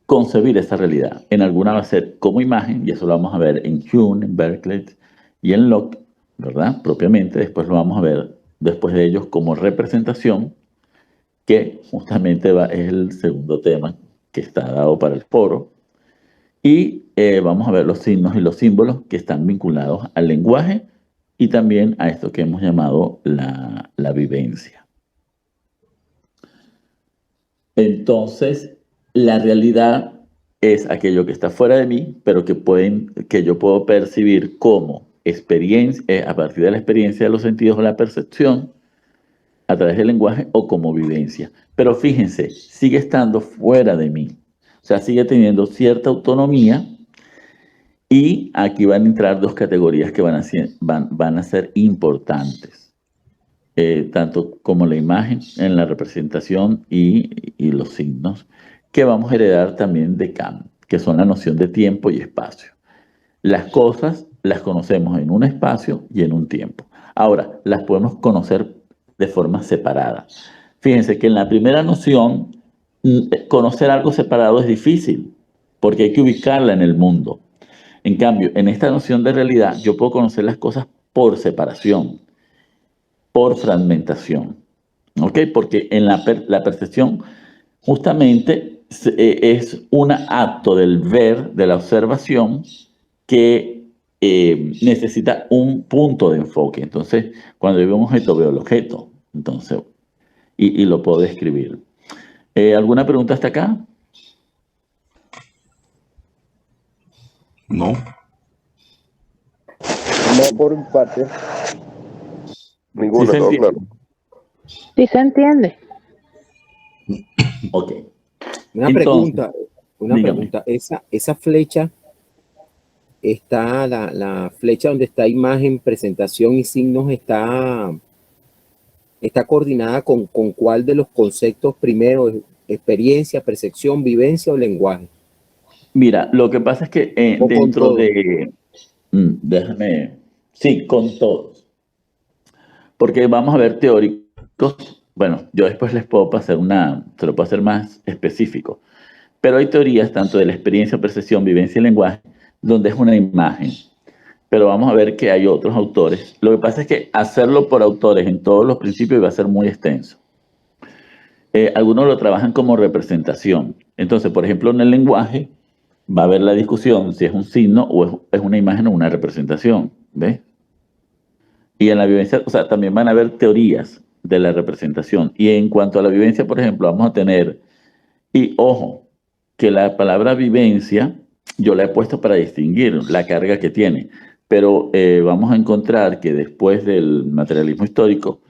concebir esa realidad. En alguna va a ser como imagen, y eso lo vamos a ver en Hume, en Berkeley y en Locke, ¿verdad? Propiamente. Después lo vamos a ver, después de ellos, como representación, que justamente es el segundo tema que está dado para el foro. Y vamos a ver los signos y los símbolos que están vinculados al lenguaje y también a esto que hemos llamado la vivencia. Entonces, la realidad es aquello que está fuera de mí, pero que yo puedo percibir como experiencia, a partir de la experiencia de los sentidos o la percepción, a través del lenguaje o como vivencia. Pero fíjense, sigue estando fuera de mí. O sea, sigue teniendo cierta autonomía, y aquí van a entrar dos categorías que van a ser importantes. Tanto como la imagen en la representación y los signos, que vamos a heredar también de Kant, que son la noción de tiempo y espacio. Las cosas las conocemos en un espacio y en un tiempo. Ahora, las podemos conocer de forma separada. Fíjense que en la primera noción, conocer algo separado es difícil, porque hay que ubicarla en el mundo. En cambio, en esta noción de realidad, yo puedo conocer las cosas por separación, por fragmentación, ¿ok? Porque en la percepción justamente es un acto del ver, de la observación, que necesita un punto de enfoque. Entonces, cuando yo veo un objeto, veo el objeto, entonces, y lo puedo describir. ¿Alguna pregunta hasta acá? No. No por mi parte. Ninguno, ¿Sí se todo entiende? claro. Sí se entiende. Ok. Una Entonces, pregunta. Esa flecha está, la flecha donde está imagen, presentación y signos está coordinada con cuál de los conceptos primero, experiencia, percepción, vivencia o lenguaje. Mira, lo que pasa es que O con dentro todo. de... Sí, con todos. Porque vamos a ver teóricos. Bueno, yo después les puedo pasar se lo puedo hacer más específico. Pero hay teorías tanto de la experiencia, percepción, vivencia y lenguaje, donde es una imagen. Pero vamos a ver que hay otros autores. Lo que pasa es que hacerlo por autores en todos los principios va a ser muy extenso. Algunos lo trabajan como representación. Entonces, por ejemplo, en el lenguaje va a haber la discusión si es un signo o es una imagen o una representación. ¿Ves? Y en la vivencia, o sea, también van a haber teorías de la representación. Y en cuanto a la vivencia, por ejemplo, vamos a tener, y ojo, que la palabra vivencia yo la he puesto para distinguir la carga que tiene, pero vamos a encontrar que después del materialismo histórico,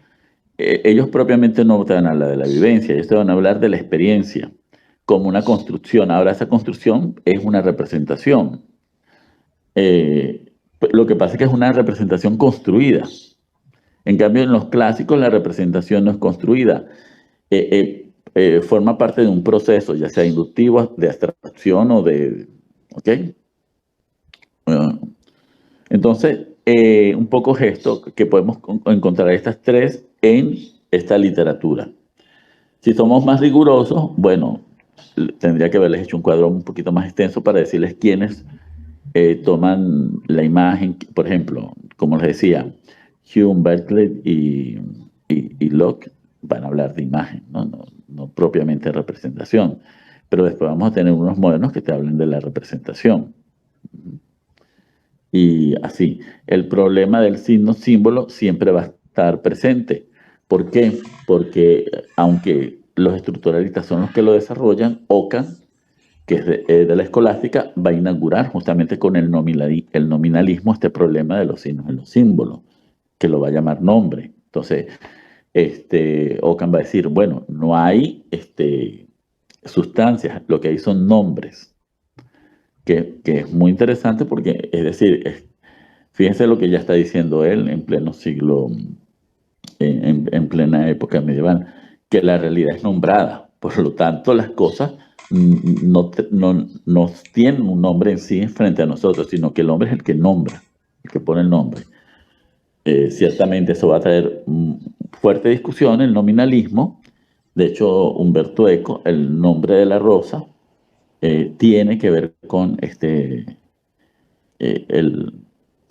ellos propiamente no te van a hablar de la vivencia, ellos te van a hablar de la experiencia como una construcción. Ahora esa construcción es una representación. Lo que pasa es que es una representación construida. En cambio, en los clásicos la representación no es construida. Forma parte de un proceso, ya sea inductivo, de abstracción o de... ¿Ok? Entonces, un poco es esto que podemos encontrar estas tres en esta literatura. Si somos más rigurosos, bueno, tendría que haberles hecho un cuadro un poquito más extenso para decirles quiénes toman la imagen. Por ejemplo, como les decía, Hume, Berkeley y Locke van a hablar de imagen, ¿no? no propiamente representación. Pero después vamos a tener unos modernos que te hablen de la representación. Y así, el problema del signo símbolo siempre va a estar presente. ¿Por qué? Porque aunque los estructuralistas son los que lo desarrollan, Ockham, que es de la escolástica, va a inaugurar justamente con el nominalismo este problema de los signos en los símbolos, que lo va a llamar nombre. Entonces, Ockham va a decir, bueno, no hay sustancias, lo que hay son nombres, que es muy interesante porque, es decir, fíjense lo que ya está diciendo él en pleno siglo, en plena época medieval, que la realidad es nombrada, por lo tanto las cosas no tienen un nombre en sí frente a nosotros, sino que el hombre es el que nombra, el que pone el nombre. Ciertamente eso va a traer fuerte discusión, el nominalismo. De hecho, Umberto Eco, el nombre de la rosa, tiene que ver con el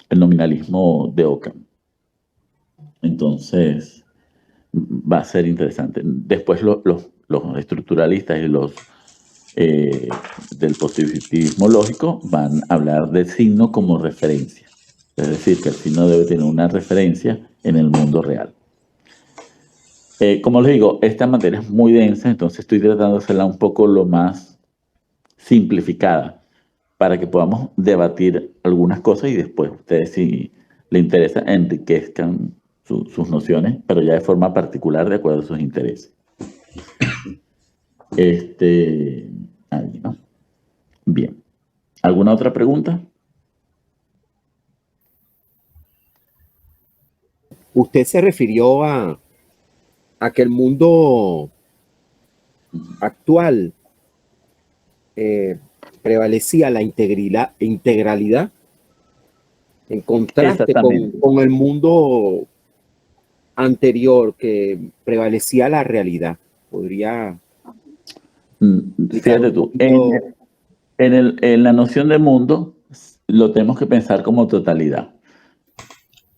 nominalismo de Ockham. Entonces, va a ser interesante. Después los estructuralistas y los del positivismo lógico van a hablar del signo como referencia. Es decir, que el signo debe tener una referencia en el mundo real. Como les digo, esta materia es muy densa, entonces estoy tratando de hacerla un poco lo más simplificada para que podamos debatir algunas cosas y después ustedes, si les interesa, enriquezcan sus nociones, pero ya de forma particular de acuerdo a sus intereses. Ahí, ¿no? Bien. ¿Alguna otra pregunta? Usted se refirió a que el mundo actual prevalecía la integralidad en contraste con el mundo anterior que prevalecía la realidad. Podría... Fíjate tú, en la noción de mundo lo tenemos que pensar como totalidad.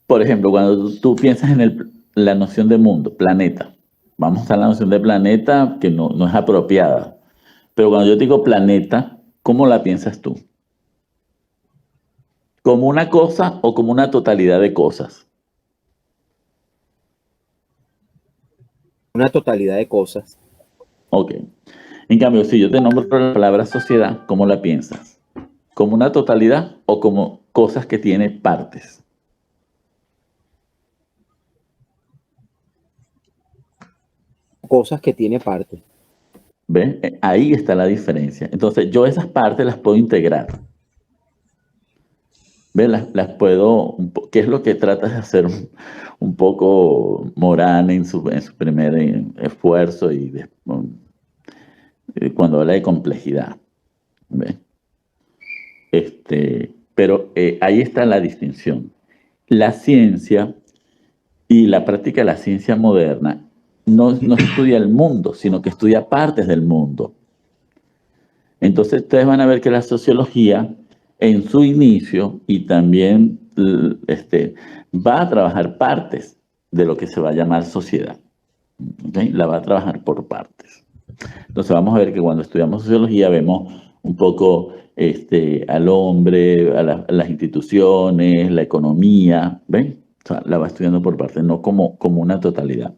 Por ejemplo, cuando tú piensas en la noción de mundo, planeta, vamos a usar la noción de planeta que no es apropiada, pero cuando yo digo planeta, ¿cómo la piensas tú? ¿Como una cosa o como una totalidad de cosas? Una totalidad de cosas. Ok. En cambio, si yo te nombro la palabra sociedad, ¿cómo la piensas? ¿Como una totalidad o como cosas que tienen partes? Cosas que tiene partes. ¿Ven? Ahí está la diferencia. Entonces, yo esas partes las puedo integrar. ¿Ven? Las puedo... ¿Qué es lo que tratas de hacer un poco Morán en su primer esfuerzo y cuando habla de complejidad? ¿Ven? Pero ahí está la distinción. La ciencia y la práctica de la ciencia moderna no estudia el mundo, sino que estudia partes del mundo. Entonces ustedes van a ver que la sociología en su inicio y también va a trabajar partes de lo que se va a llamar sociedad. ¿Okay? La va a trabajar por partes. Entonces vamos a ver que cuando estudiamos sociología vemos un poco al hombre, a las instituciones, la economía, ¿ven? O sea, la va estudiando por partes, no como una totalidad.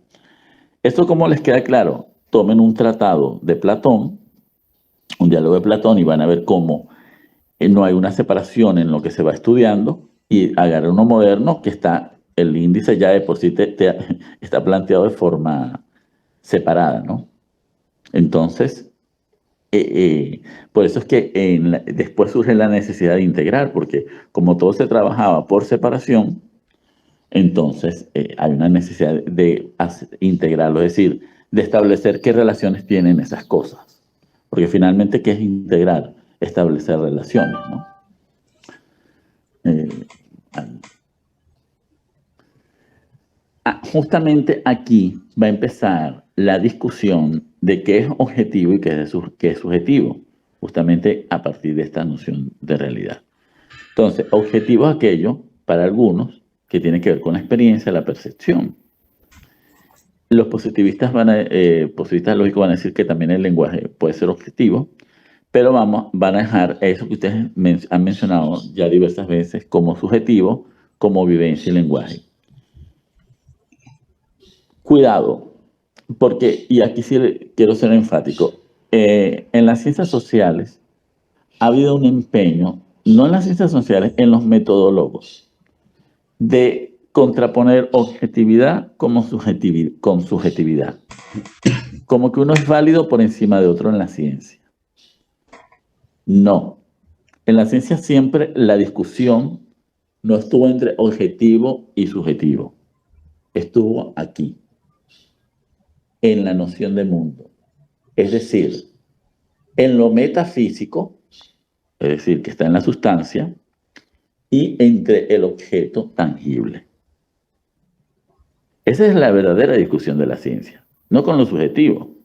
¿Esto cómo les queda claro? Tomen un tratado de Platón, un diálogo de Platón, y van a ver cómo no hay una separación en lo que se va estudiando, y agarren uno moderno que está, el índice ya de por sí está planteado de forma separada, ¿no? Entonces, por eso es que después surge la necesidad de integrar, porque como todo se trabajaba por separación, entonces hay una necesidad de integrarlo, es decir, de establecer qué relaciones tienen esas cosas. Porque finalmente, ¿qué es integrar? Establecer relaciones, ¿no? Justamente aquí va a empezar la discusión de qué es objetivo y qué es subjetivo, justamente a partir de esta noción de realidad. Entonces, objetivo es aquello, para algunos, que tiene que ver con la experiencia, la percepción. los positivistas positivistas lógicos van a decir que también el lenguaje puede ser objetivo, pero van a dejar eso que ustedes han mencionado ya diversas veces como subjetivo, como vivencia y lenguaje. Cuidado, porque, y aquí sí quiero ser enfático, en las ciencias sociales ha habido un empeño, no en las ciencias sociales, en los metodólogos, de contraponer objetividad con subjetividad. Como que uno es válido por encima de otro en la ciencia. No. En la ciencia siempre la discusión no estuvo entre objetivo y subjetivo. Estuvo aquí, en la noción de mundo. Es decir, en lo metafísico, es decir, que está en la sustancia, y entre el objeto tangible. Esa es la verdadera discusión de la ciencia, no con lo subjetivo.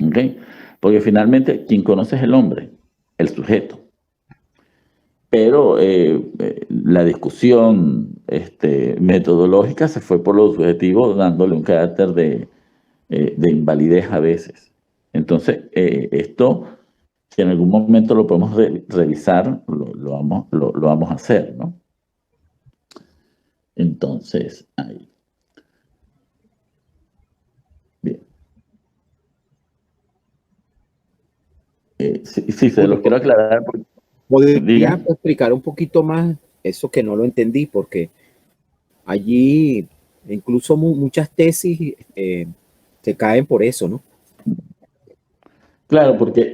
¿Okay? Porque finalmente quien conoce es el hombre, el sujeto. Pero la discusión metodológica se fue por lo subjetivo, dándole un carácter de invalidez a veces. Entonces, esto, si en algún momento lo podemos revisar, lo vamos a hacer, ¿no? Entonces, ahí. Bien. Sí, se los quiero aclarar. ¿Podrías explicar un poquito más eso que no lo entendí? Porque allí incluso muchas tesis se caen por eso, ¿no? Claro, porque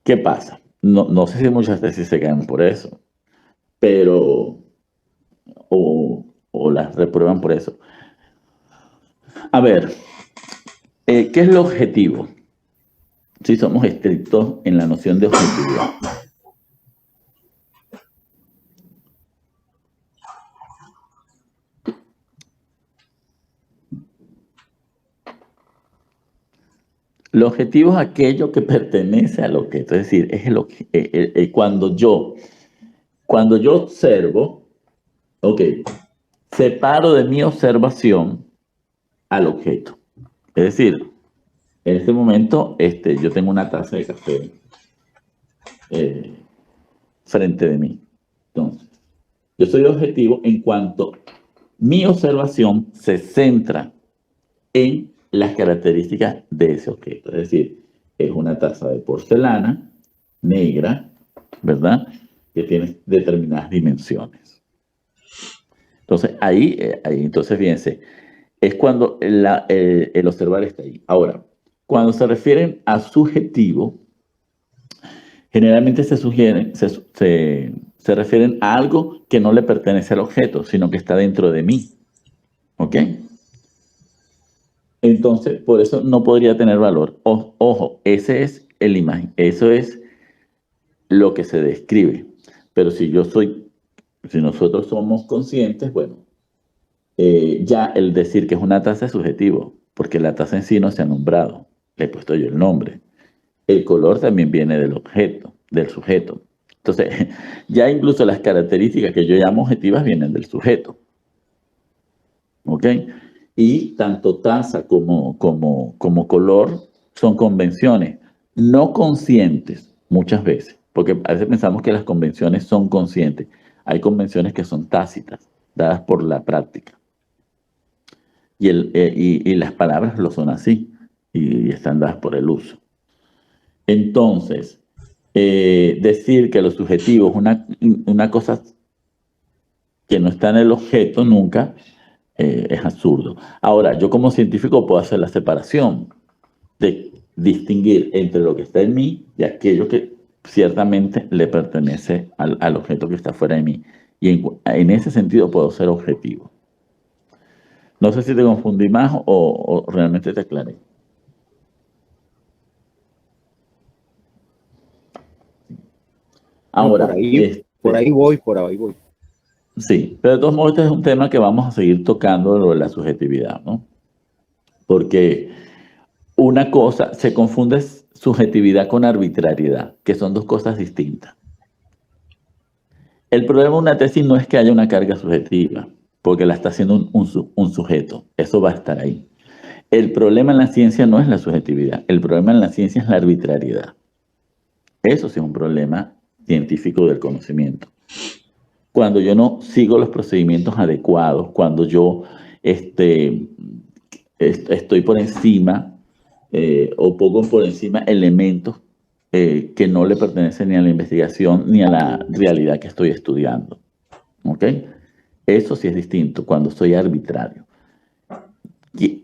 ¿qué pasa? No sé si muchas tesis se caen por eso, pero o las reprueban por eso. A ver, ¿qué es lo objetivo? Si somos estrictos en la noción de objetividad. Lo objetivo es aquello que pertenece al objeto, es decir, es cuando yo observo, separo de mi observación al objeto. Es decir, en este momento yo tengo una taza de café frente de mí. Entonces, yo soy objetivo en cuanto mi observación se centra en las características de ese objeto. Es decir, es una taza de porcelana negra, ¿verdad? Que tiene determinadas dimensiones. Entonces, ahí entonces, fíjense, es cuando el observar está ahí. Ahora, cuando se refieren a subjetivo, generalmente se refieren a algo que no le pertenece al objeto, sino que está dentro de mí. ¿Ok? Entonces, por eso no podría tener valor. Ojo, ese es el imagen, eso es lo que se describe. Pero si nosotros somos conscientes, bueno, ya el decir que es una taza es subjetivo, porque la taza en sí no se ha nombrado, le he puesto yo el nombre. El color también viene del objeto, del sujeto. Entonces, ya incluso las características que yo llamo objetivas vienen del sujeto. ¿Ok? Y tanto taza como color son convenciones no conscientes muchas veces, porque a veces pensamos que las convenciones son conscientes. Hay convenciones que son tácitas, dadas por la práctica. Y las palabras lo son así, y están dadas por el uso. Entonces, decir que lo subjetivo es una cosa que no está en el objeto nunca, es absurdo. Ahora, yo como científico puedo hacer la separación de distinguir entre lo que está en mí y aquello que ciertamente le pertenece al objeto que está fuera de mí. Y en ese sentido puedo ser objetivo. No sé si te confundí más o realmente te aclaré. Ahora, por ahí voy. Sí, pero de todos modos este es un tema que vamos a seguir tocando, lo de la subjetividad, ¿no? Porque una cosa, se confunde subjetividad con arbitrariedad, que son dos cosas distintas. El problema de una tesis no es que haya una carga subjetiva, porque la está haciendo un sujeto. Eso va a estar ahí. El problema en la ciencia no es la subjetividad, el problema en la ciencia es la arbitrariedad. Eso sí es un problema científico del conocimiento. Cuando yo no sigo los procedimientos adecuados, cuando yo estoy por encima o pongo por encima elementos que no le pertenecen ni a la investigación ni a la realidad que estoy estudiando. ¿Ok? Eso sí es distinto cuando soy arbitrario. Que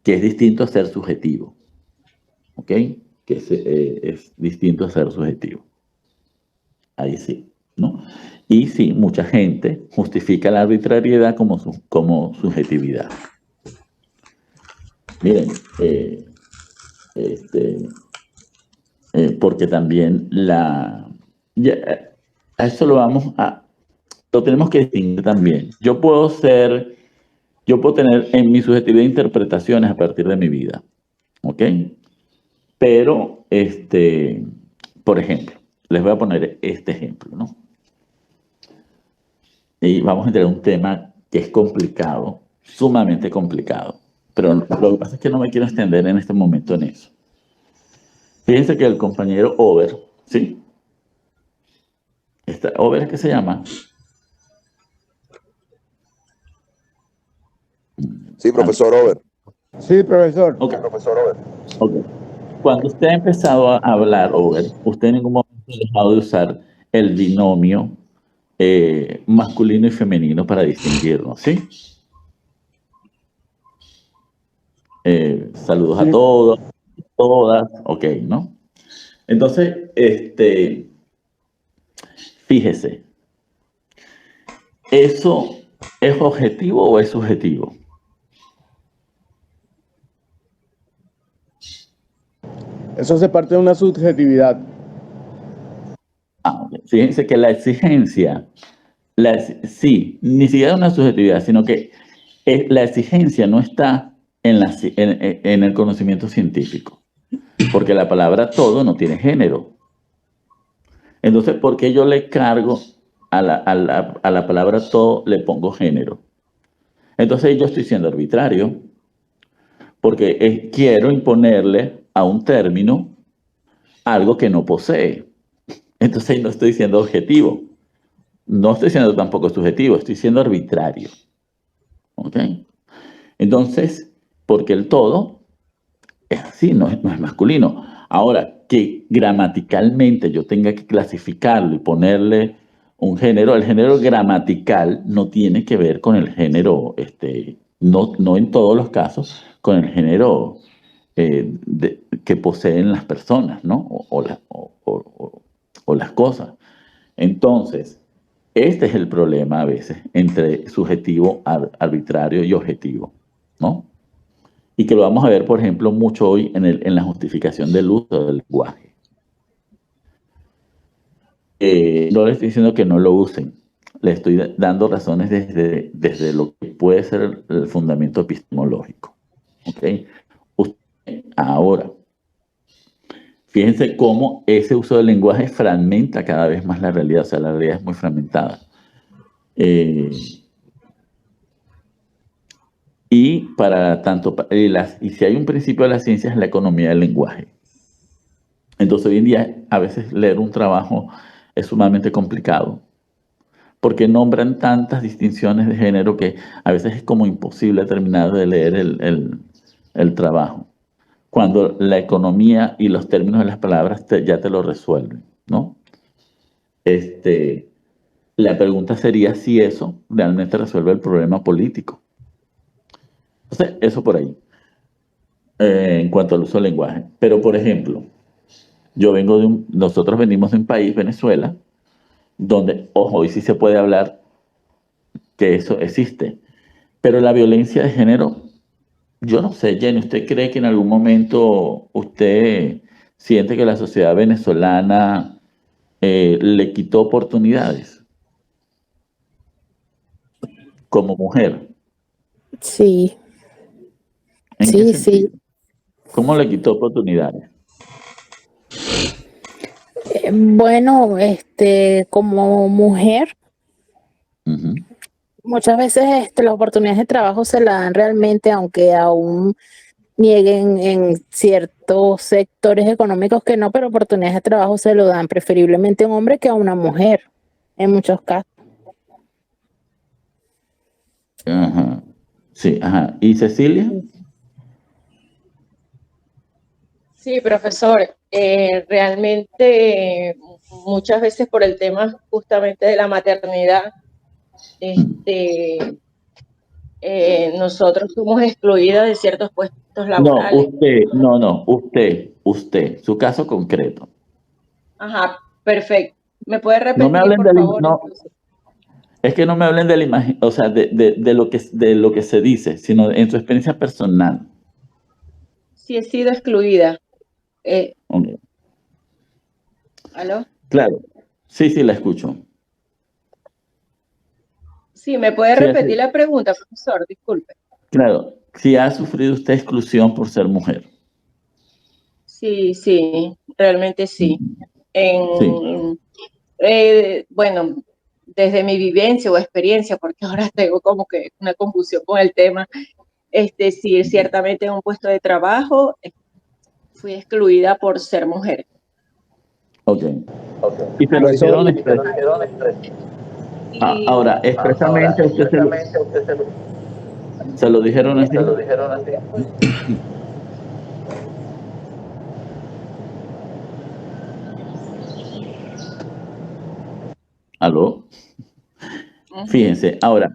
es distinto a ser subjetivo. ¿Ok? Que es distinto a ser subjetivo. Ahí sí, ¿no? Y sí, mucha gente justifica la arbitrariedad como subjetividad. Miren, porque también a eso lo tenemos que distinguir también. Yo puedo tener en mi subjetividad interpretaciones a partir de mi vida, ¿ok? Pero, por ejemplo, les voy a poner este ejemplo, ¿no? Y vamos a entrar en un tema que es complicado, sumamente complicado, pero lo que pasa es que no me quiero extender en este momento en eso. Fíjense que el compañero Ober, ¿sí? ¿Ober qué se llama? Sí, profesor Ober. Sí, profesor. Ok. Sí, profesor Ober. Ok. Cuando usted ha empezado a hablar, Ober, usted en ningún momento ha dejado de usar el binomio masculino y femenino para distinguirnos, ¿sí? Saludos a todos, todas, ok, ¿no? Entonces, fíjese, ¿eso es objetivo o es subjetivo? Eso se parte de una subjetividad. Okay. Fíjense que la exigencia, sí, ni siquiera una subjetividad, sino que la exigencia no está en el conocimiento científico, porque la palabra todo no tiene género. Entonces, ¿por qué yo le cargo a la palabra todo, le pongo género? Entonces yo estoy siendo arbitrario, porque quiero imponerle a un término algo que no posee. Entonces no estoy siendo objetivo. No estoy siendo tampoco subjetivo, estoy siendo arbitrario. ¿Ok? Entonces, porque el todo es así, no es masculino. Ahora, que gramaticalmente yo tenga que clasificarlo y ponerle un género, el género gramatical no tiene que ver con el género, no en todos los casos, con el género que poseen las personas, ¿no? O las cosas. Entonces, este es el problema a veces entre subjetivo, arbitrario y objetivo, ¿no? Y que lo vamos a ver, por ejemplo, mucho hoy en la justificación del uso del lenguaje. No les estoy diciendo que no lo usen, les estoy dando razones desde lo que puede ser el fundamento epistemológico. ¿Okay? Ahora, fíjense cómo ese uso del lenguaje fragmenta cada vez más la realidad, o sea, la realidad es muy fragmentada. Y si hay un principio de la ciencia es la economía del lenguaje. Entonces hoy en día a veces leer un trabajo es sumamente complicado porque nombran tantas distinciones de género que a veces es como imposible terminar de leer el trabajo, cuando la economía y los términos de las palabras ya te lo resuelven, ¿no? La pregunta sería si eso realmente resuelve el problema político. Entonces, eso por ahí, en cuanto al uso del lenguaje. Pero, por ejemplo, nosotros venimos de un país, Venezuela, donde, ojo, hoy sí se puede hablar que eso existe. Pero la violencia de género, yo no sé, Jenny, ¿usted cree que en algún momento usted siente que la sociedad venezolana le quitó oportunidades como mujer? Sí, ¿En sí, qué sí. sentido? ¿Cómo le quitó oportunidades? Bueno, como mujer, Muchas veces las oportunidades de trabajo se las dan realmente, aunque aún nieguen en ciertos sectores económicos que no, pero oportunidades de trabajo se lo dan preferiblemente a un hombre que a una mujer, en muchos casos. Ajá. Sí, ajá. ¿Y Cecilia? Sí, profesor, realmente muchas veces por el tema justamente de la maternidad, nosotros somos excluidas de ciertos puestos No, laborales. usted, su caso concreto. Ajá, perfecto. ¿Me puede No me repetir, hablen por favor? no, es que no me hablen de la imagen, o sea, de lo que se dice, sino en su experiencia personal. Sí he sido excluida. Ok. ¿Aló? Claro. Sí, la escucho. Sí, ¿me puede Sí, repetir la pregunta, profesor? Disculpe. claro. Si ha sufrido usted exclusión por ser mujer. Sí, realmente sí. Sí. Bueno, desde mi vivencia o experiencia, porque ahora tengo como que una confusión con el tema, sí, ciertamente en un puesto de trabajo fui excluida por ser mujer. Ok. Y se lo dijeron ahora, expresamente usted se lo dijeron así. ¿Aló? Fíjense, ahora,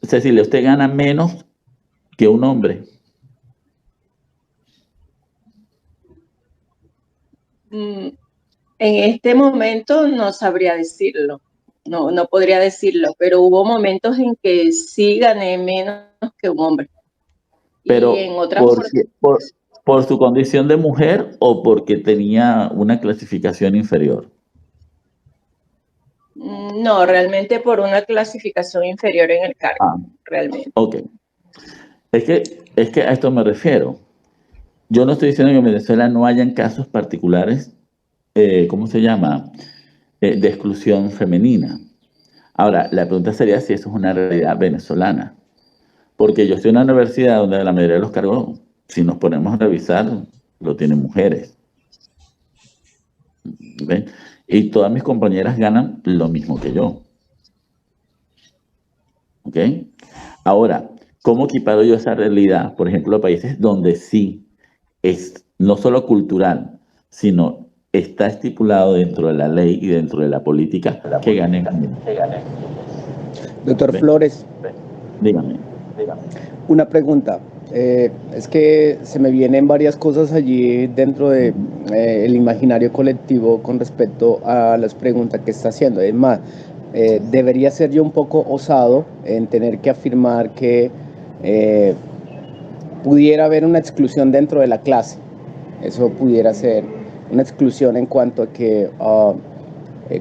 Cecilia, usted gana menos que un hombre. En este momento no sabría decirlo, no podría decirlo, pero hubo momentos en que sí gané menos que un hombre. Pero Y en otras por su condición de mujer o porque tenía una clasificación inferior. No, realmente por una clasificación inferior en el cargo, realmente. Ok. Es que a esto me refiero. Yo no estoy diciendo que en Venezuela no hayan casos particulares, ¿cómo se llama? De exclusión femenina. Ahora, la pregunta sería si eso es una realidad venezolana. Porque yo estoy en una universidad donde la mayoría de los cargos, si nos ponemos a revisar, lo tienen mujeres. ¿Ven? Y todas mis compañeras ganan lo mismo que yo. ¿Ok? Ahora, ¿cómo equiparo yo esa realidad? Por ejemplo, a países donde sí es no solo cultural, sino está estipulado dentro de la ley y dentro de la política que ganen. Doctor Flores. Dígame. Una pregunta. Es que se me vienen varias cosas allí dentro de el imaginario colectivo con respecto a las preguntas que está haciendo. Es más, debería ser yo un poco osado en tener que afirmar que pudiera haber una exclusión dentro de la clase. Eso pudiera ser una exclusión en cuanto a que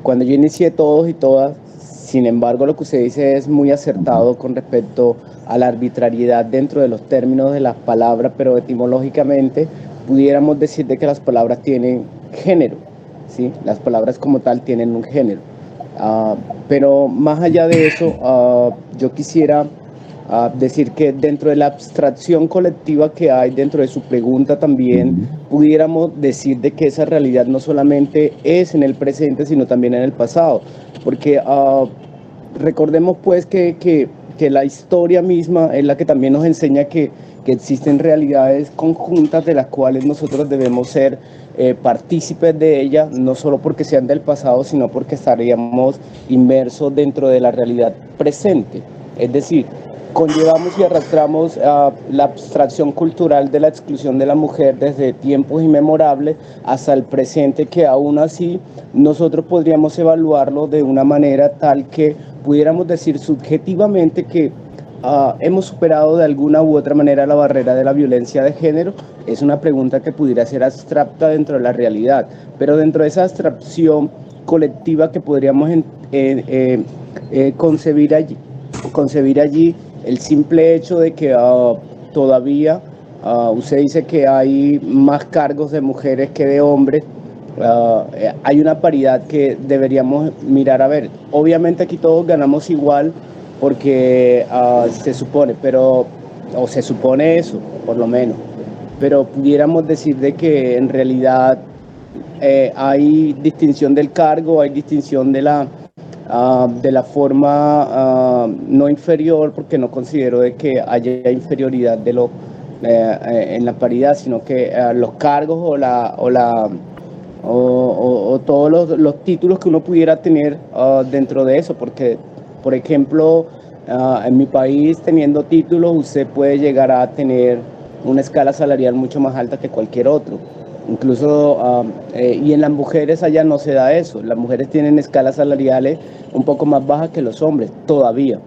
cuando yo inicié todos y todas, sin embargo, lo que usted dice es muy acertado con respecto a la arbitrariedad dentro de los términos de las palabras, pero etimológicamente pudiéramos decir de que las palabras tienen género, ¿sí? Las palabras como tal tienen un género. Pero más allá de eso, yo quisiera decir que dentro de la abstracción colectiva que hay dentro de su pregunta también pudiéramos decir de que esa realidad no solamente es en el presente, sino también en el pasado, porque recordemos pues que la historia misma es la que también nos enseña que existen realidades conjuntas de las cuales nosotros debemos ser partícipes de ellas, no solo porque sean del pasado, sino porque estaríamos inmersos dentro de la realidad presente. Es decir, conllevamos y arrastramos la abstracción cultural de la exclusión de la mujer desde tiempos inmemorables hasta el presente, que aún así nosotros podríamos evaluarlo de una manera tal que pudiéramos decir subjetivamente que hemos superado de alguna u otra manera la barrera de la violencia de género. Es una pregunta que pudiera ser abstracta dentro de la realidad, pero dentro de esa abstracción colectiva que podríamos concebir allí el simple hecho de que todavía usted dice que hay más cargos de mujeres que de hombres. Hay una paridad que deberíamos mirar a ver. Obviamente aquí todos ganamos igual, porque se supone, o se supone eso, por lo menos, pero pudiéramos decir de que en realidad hay distinción del cargo, hay distinción de la forma no inferior, porque no considero de que haya inferioridad de en la paridad, sino que los cargos o todos los títulos que uno pudiera tener dentro de eso, porque, por ejemplo, en mi país, teniendo títulos, usted puede llegar a tener una escala salarial mucho más alta que cualquier otro. Incluso, y en las mujeres allá no se da eso. Las mujeres tienen escalas salariales un poco más bajas que los hombres, todavía.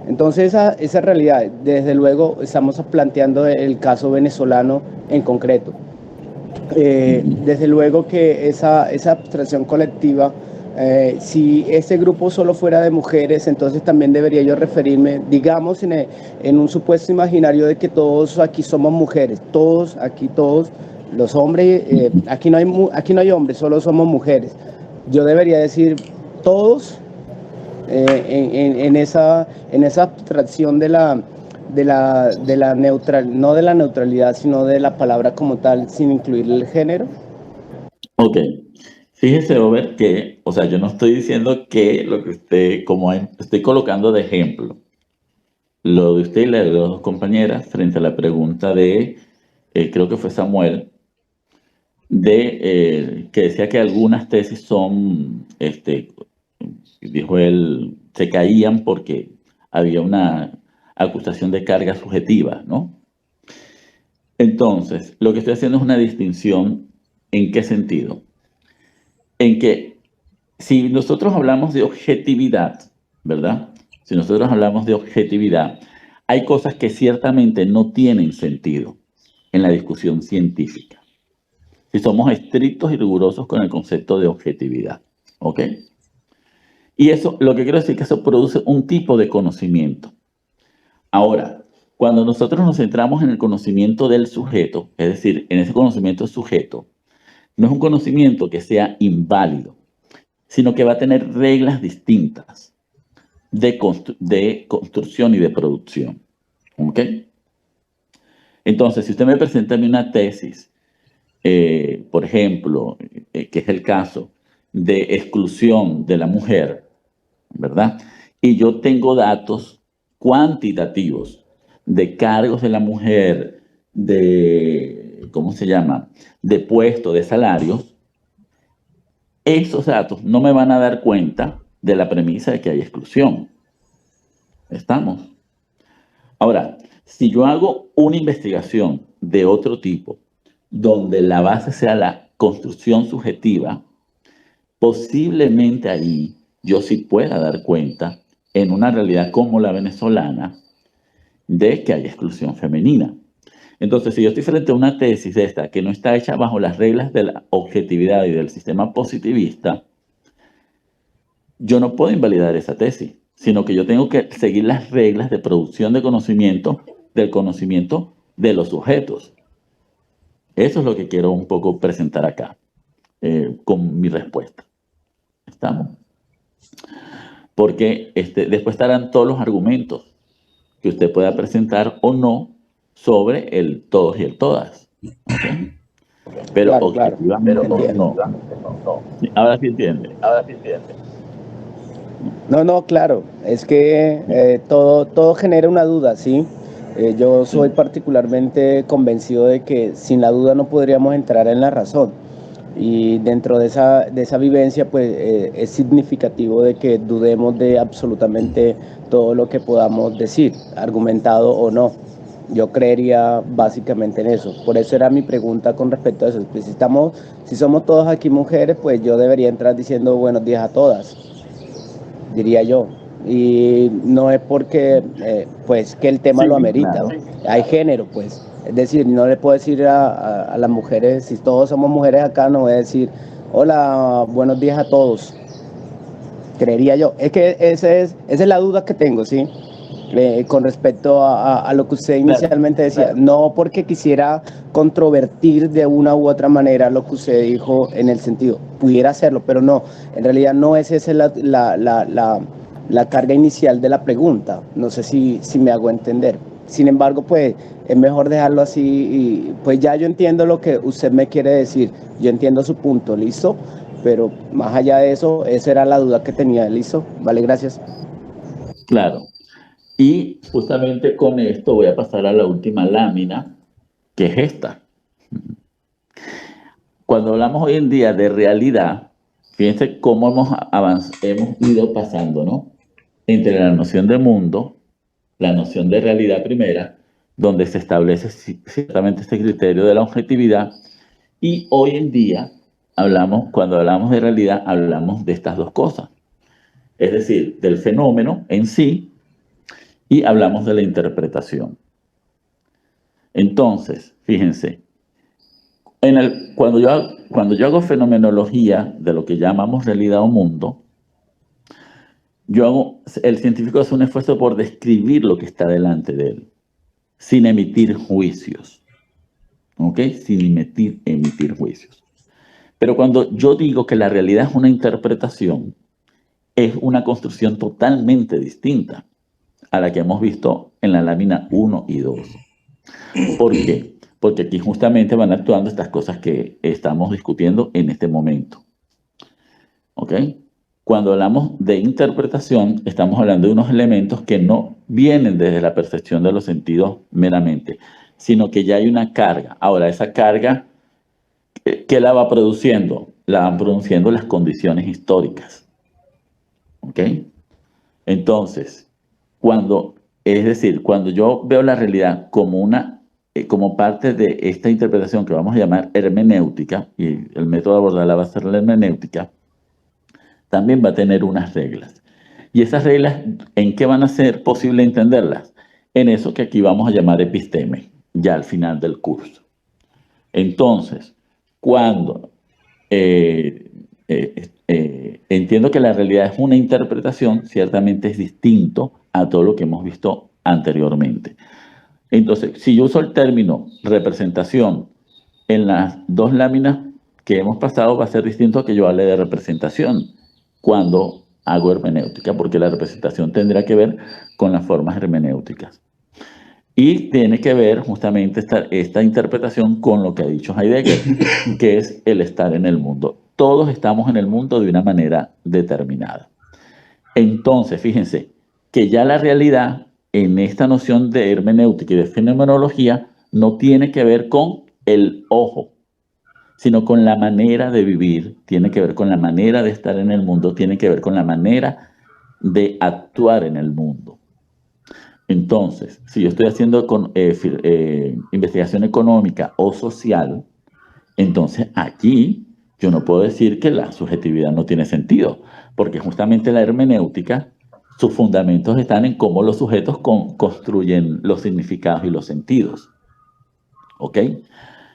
Entonces, esa realidad, desde luego, estamos planteando el caso venezolano en concreto. Desde luego que esa abstracción colectiva, si ese grupo solo fuera de mujeres, entonces también debería yo referirme, digamos, en un supuesto imaginario de que todos aquí somos mujeres, todos los hombres, aquí no hay hombres, solo somos mujeres. Yo debería decir todos en esa abstracción de la neutral, no de la neutralidad, sino de la palabra como tal, sin incluir el género. Ok. Fíjese, Robert, que, o sea, yo no estoy diciendo que lo que usted, estoy colocando de ejemplo lo de usted y la de las dos compañeras frente a la pregunta de, creo que fue Samuel, que decía que algunas tesis son, dijo él, se caían porque había una acusación de carga subjetiva, ¿no? Entonces, lo que estoy haciendo es una distinción. ¿En qué sentido? En que si nosotros hablamos de objetividad, ¿verdad? Si nosotros hablamos de objetividad, hay cosas que ciertamente no tienen sentido en la discusión científica. Si somos estrictos y rigurosos con el concepto de objetividad, ¿ok? Y eso, lo que quiero decir es que eso produce un tipo de conocimiento. Ahora, cuando nosotros nos centramos en el conocimiento del sujeto, es decir, en ese conocimiento sujeto, no es un conocimiento que sea inválido, sino que va a tener reglas distintas de construcción y de producción. ¿Ok? Entonces, si usted me presenta a mí una tesis, por ejemplo, que es el caso de exclusión de la mujer, ¿verdad? Y yo tengo datos cuantitativos de cargos de la mujer, ¿cómo se llama? De puesto, de salarios. Esos datos no me van a dar cuenta de la premisa de que hay exclusión. ¿Estamos? Ahora, si yo hago una investigación de otro tipo, donde la base sea la construcción subjetiva, posiblemente ahí yo sí pueda dar cuenta, en una realidad como la venezolana, de que hay exclusión femenina. Entonces, si yo estoy frente a una tesis de esta que no está hecha bajo las reglas de la objetividad y del sistema positivista, yo no puedo invalidar esa tesis, sino que yo tengo que seguir las reglas de producción de conocimiento, del conocimiento de los sujetos. Eso es lo que quiero un poco presentar acá, con mi respuesta. ¿Estamos? Porque después estarán todos los argumentos que usted pueda presentar o no sobre el todos y el todas. ¿Okay? Pero objetivamente no. Ahora sí entiende. No, claro, es que todo genera una duda, ¿sí? Yo soy particularmente convencido de que sin la duda no podríamos entrar en la razón. Y dentro de esa vivencia, pues es significativo de que dudemos de absolutamente todo lo que podamos decir, argumentado o no. Yo creería básicamente en eso. Por eso era mi pregunta con respecto a eso. Pues si somos todos aquí mujeres, pues yo debería entrar diciendo buenos días a todas, diría yo. Y no es porque pues que el tema lo amerita, claro, ¿no? Hay género, pues. Es decir, no le puedo decir a las mujeres, si todos somos mujeres acá, no voy a decir hola, buenos días a todos. Creería yo. Es que esa es la duda que tengo, ¿sí? Con respecto a lo que usted inicialmente decía. No porque quisiera controvertir de una u otra manera lo que usted dijo en el sentido. Pudiera hacerlo, pero no. En realidad no es esa la carga inicial de la pregunta. No sé si me hago entender. Sin embargo, pues es mejor dejarlo así y pues ya yo entiendo lo que usted me quiere decir. Yo entiendo su punto, ¿listo? Pero más allá de eso, esa era la duda que tenía, ¿listo? Vale, gracias. Claro. Y justamente con esto voy a pasar a la última lámina, que es esta. Cuando hablamos hoy en día de realidad, fíjense cómo hemos ido pasando, ¿no? Entre la noción de mundo, la noción de realidad primera, donde se establece ciertamente este criterio de la objetividad, y hoy en día cuando hablamos de realidad, hablamos de estas dos cosas, es decir, del fenómeno en sí, y hablamos de la interpretación. Entonces, fíjense, cuando yo hago fenomenología de lo que llamamos realidad o mundo, el científico hace un esfuerzo por describir lo que está delante de él, sin emitir juicios. ¿Ok? Sin emitir juicios. Pero cuando yo digo que la realidad es una interpretación, es una construcción totalmente distinta a la que hemos visto en la lámina 1 y 2. ¿Por qué? Porque aquí justamente van actuando estas cosas que estamos discutiendo en este momento. ¿Ok? Cuando hablamos de interpretación, estamos hablando de unos elementos que no vienen desde la percepción de los sentidos meramente, sino que ya hay una carga. Ahora, esa carga, ¿qué la va produciendo? La van produciendo las condiciones históricas. ¿Ok? Entonces, cuando yo veo la realidad como parte de esta interpretación que vamos a llamar hermenéutica, y el método de abordarla va a ser la hermenéutica, también va a tener unas reglas. Y esas reglas, ¿en qué van a ser posible entenderlas? En eso que aquí vamos a llamar episteme, ya al final del curso. Entonces, cuando entiendo que la realidad es una interpretación, ciertamente es distinto a todo lo que hemos visto anteriormente. Entonces, si yo uso el término representación en las dos láminas que hemos pasado, va a ser distinto a que yo hable de representación cuando hago hermenéutica, porque la representación tendrá que ver con las formas hermenéuticas. Y tiene que ver justamente esta interpretación con lo que ha dicho Heidegger, que es el estar en el mundo. Todos estamos en el mundo de una manera determinada. Entonces, fíjense que ya la realidad en esta noción de hermenéutica y de fenomenología no tiene que ver con el ojo, sino con la manera de vivir, tiene que ver con la manera de estar en el mundo, tiene que ver con la manera de actuar en el mundo. Entonces, si yo estoy haciendo investigación económica o social, entonces aquí yo no puedo decir que la subjetividad no tiene sentido, porque justamente la hermenéutica, sus fundamentos están en cómo los sujetos construyen los significados y los sentidos. ¿Ok?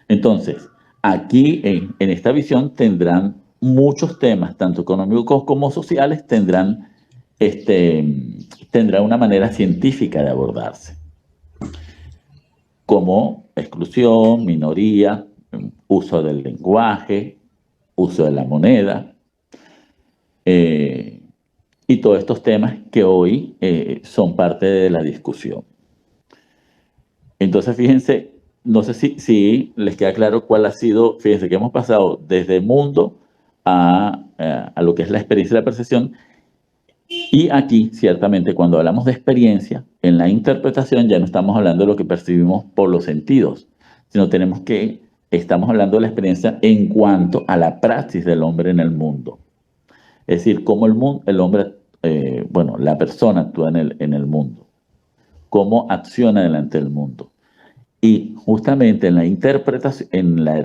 Entonces, aquí en esta visión tendrán muchos temas, tanto económicos como sociales, tendrá una manera científica de abordarse, como exclusión, minoría, uso del lenguaje, uso de la moneda, y todos estos temas que hoy son parte de la discusión. Entonces, fíjense, no sé si les queda claro cuál ha sido, fíjense que hemos pasado desde el mundo a lo que es la experiencia y la percepción. Y aquí, ciertamente, cuando hablamos de experiencia, en la interpretación ya no estamos hablando de lo que percibimos por los sentidos, sino estamos hablando de la experiencia en cuanto a la praxis del hombre en el mundo. Es decir, cómo la persona actúa en el mundo, cómo acciona delante del mundo. Y justamente en la interpretación, en la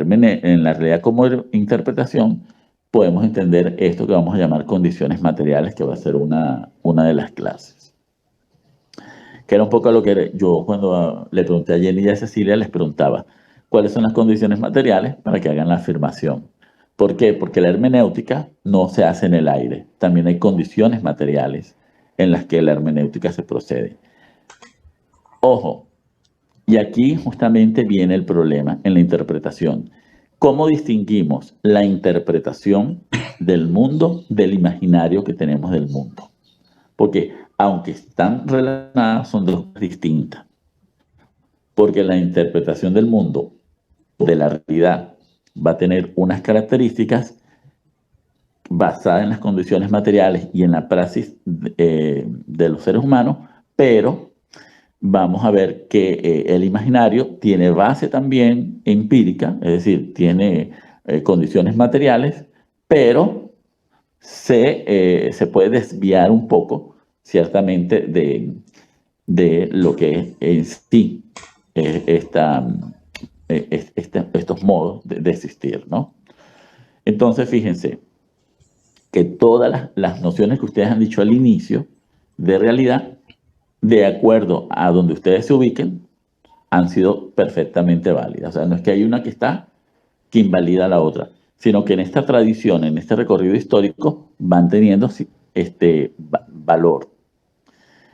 realidad como interpretación, podemos entender esto que vamos a llamar condiciones materiales, que va a ser una de las clases. Que era un poco lo que yo cuando le pregunté a Jenny y a Cecilia, les preguntaba, ¿cuáles son las condiciones materiales para que hagan la afirmación? ¿Por qué? Porque la hermenéutica no se hace en el aire. También hay condiciones materiales en las que la hermenéutica se procede. Ojo, y aquí justamente viene el problema en la interpretación. ¿Cómo distinguimos la interpretación del mundo del imaginario que tenemos del mundo? porque aunque están relacionadas, son dos cosas distintas. Porque la interpretación del mundo, de la realidad, va a tener unas características basadas en las condiciones materiales y en la praxis de los seres humanos, pero vamos a ver que el imaginario tiene base también empírica, es decir, tiene condiciones materiales, pero se puede desviar un poco, ciertamente, de lo que es en sí estos modos de existir, ¿no? Entonces, fíjense que todas las nociones que ustedes han dicho al inicio de realidad, de acuerdo a donde ustedes se ubiquen, han sido perfectamente válidas. O sea, no es que hay una que invalida a la otra, sino que en esta tradición, en este recorrido histórico, van teniendo valor.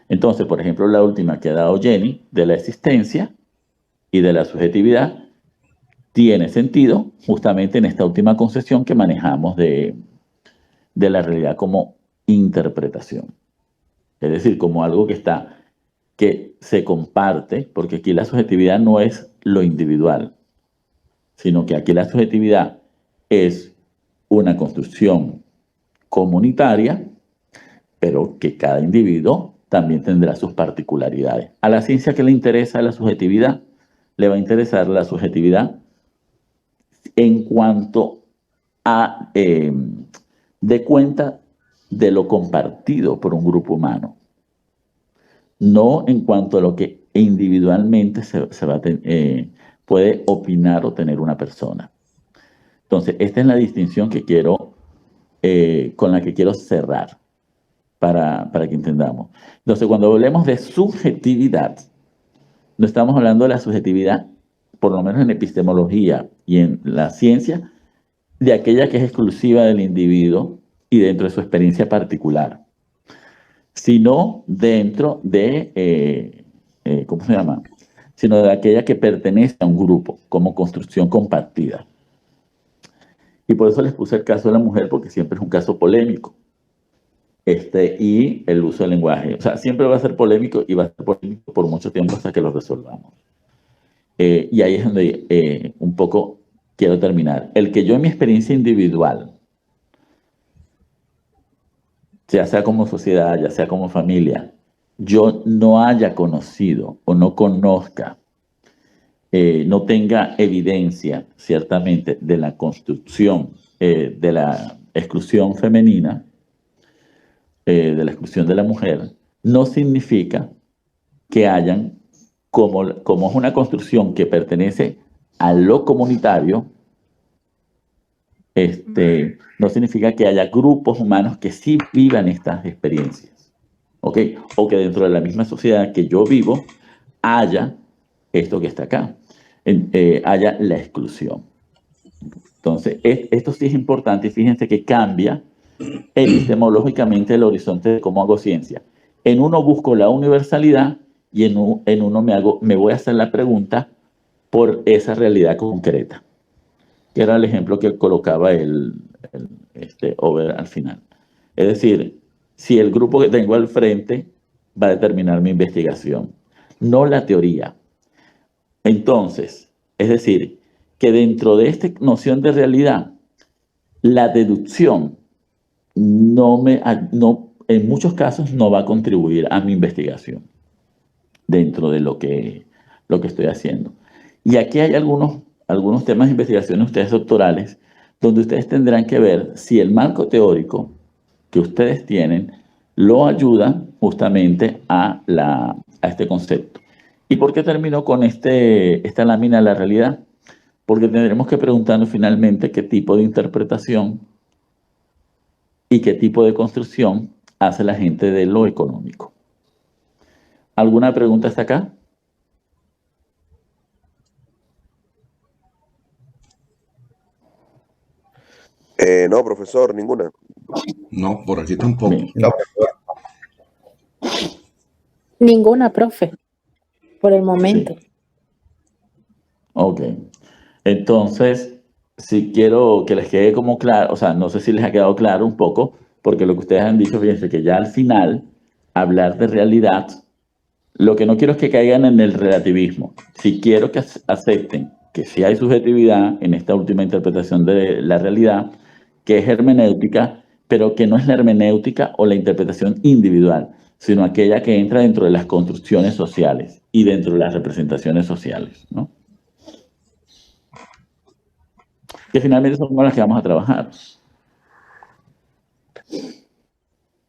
Entonces, por ejemplo, la última que ha dado Jenny, de la existencia y de la subjetividad, tiene sentido justamente en esta última concepción que manejamos de la realidad como interpretación. Es decir, como algo que se comparte, porque aquí la subjetividad no es lo individual, sino que aquí la subjetividad es una construcción comunitaria, pero que cada individuo también tendrá sus particularidades. A la ciencia que le interesa la subjetividad, le va a interesar la subjetividad en cuanto a de cuenta de lo compartido por un grupo humano, no en cuanto a lo que individualmente puede opinar o tener una persona. Entonces, esta es la distinción que con la que quiero cerrar para que entendamos. Entonces, cuando hablemos de subjetividad, no estamos hablando de la subjetividad, por lo menos en epistemología y en la ciencia, de aquella que es exclusiva del individuo y dentro de su experiencia particular, sino dentro de, ¿cómo se llama? Sino de aquella que pertenece a un grupo, como construcción compartida. Y por eso les puse el caso de la mujer, porque siempre es un caso polémico. Y el uso del lenguaje. O sea, siempre va a ser polémico y va a ser polémico por mucho tiempo hasta que lo resolvamos. Y ahí es donde un poco quiero terminar. El que yo en mi experiencia individual, ya sea como sociedad, ya sea como familia, yo no haya conocido o no conozca, no tenga evidencia, ciertamente, de la construcción de la exclusión femenina, de la exclusión de la mujer, no significa que hayan, como es una construcción que pertenece a lo comunitario, no significa que haya grupos humanos que sí vivan estas experiencias, ¿ok? O que dentro de la misma sociedad que yo vivo haya esto que está acá, haya la exclusión. Entonces, esto sí es importante y fíjense que cambia epistemológicamente el horizonte de cómo hago ciencia. En uno busco la universalidad y en uno me voy a hacer la pregunta por esa realidad concreta, que era el ejemplo que colocaba Over al final. Es decir, si el grupo que tengo al frente va a determinar mi investigación, no la teoría. Entonces, es decir, que dentro de esta noción de realidad, la deducción en muchos casos no va a contribuir a mi investigación dentro de lo que estoy haciendo. Y aquí hay algunos temas de investigación, ustedes doctorales, donde ustedes tendrán que ver si el marco teórico que ustedes tienen lo ayuda justamente a este concepto. ¿Y por qué termino con esta lámina de la realidad? Porque tendremos que preguntarnos finalmente qué tipo de interpretación y qué tipo de construcción hace la gente de lo económico. ¿Alguna pregunta hasta acá? No, profesor, ninguna. No, por aquí tampoco. No, Ninguna, profe, por el momento. Sí. Ok. Entonces, si quiero que les quede como claro, o sea, no sé si les ha quedado claro un poco, porque lo que ustedes han dicho, fíjense que ya al final hablar de realidad, lo que no quiero es que caigan en el relativismo. Si quiero que acepten que sí hay subjetividad en esta última interpretación de la realidad, que es hermenéutica, pero que no es la hermenéutica o la interpretación individual, sino aquella que entra dentro de las construcciones sociales y dentro de las representaciones sociales, ¿no? Que finalmente son con las que vamos a trabajar.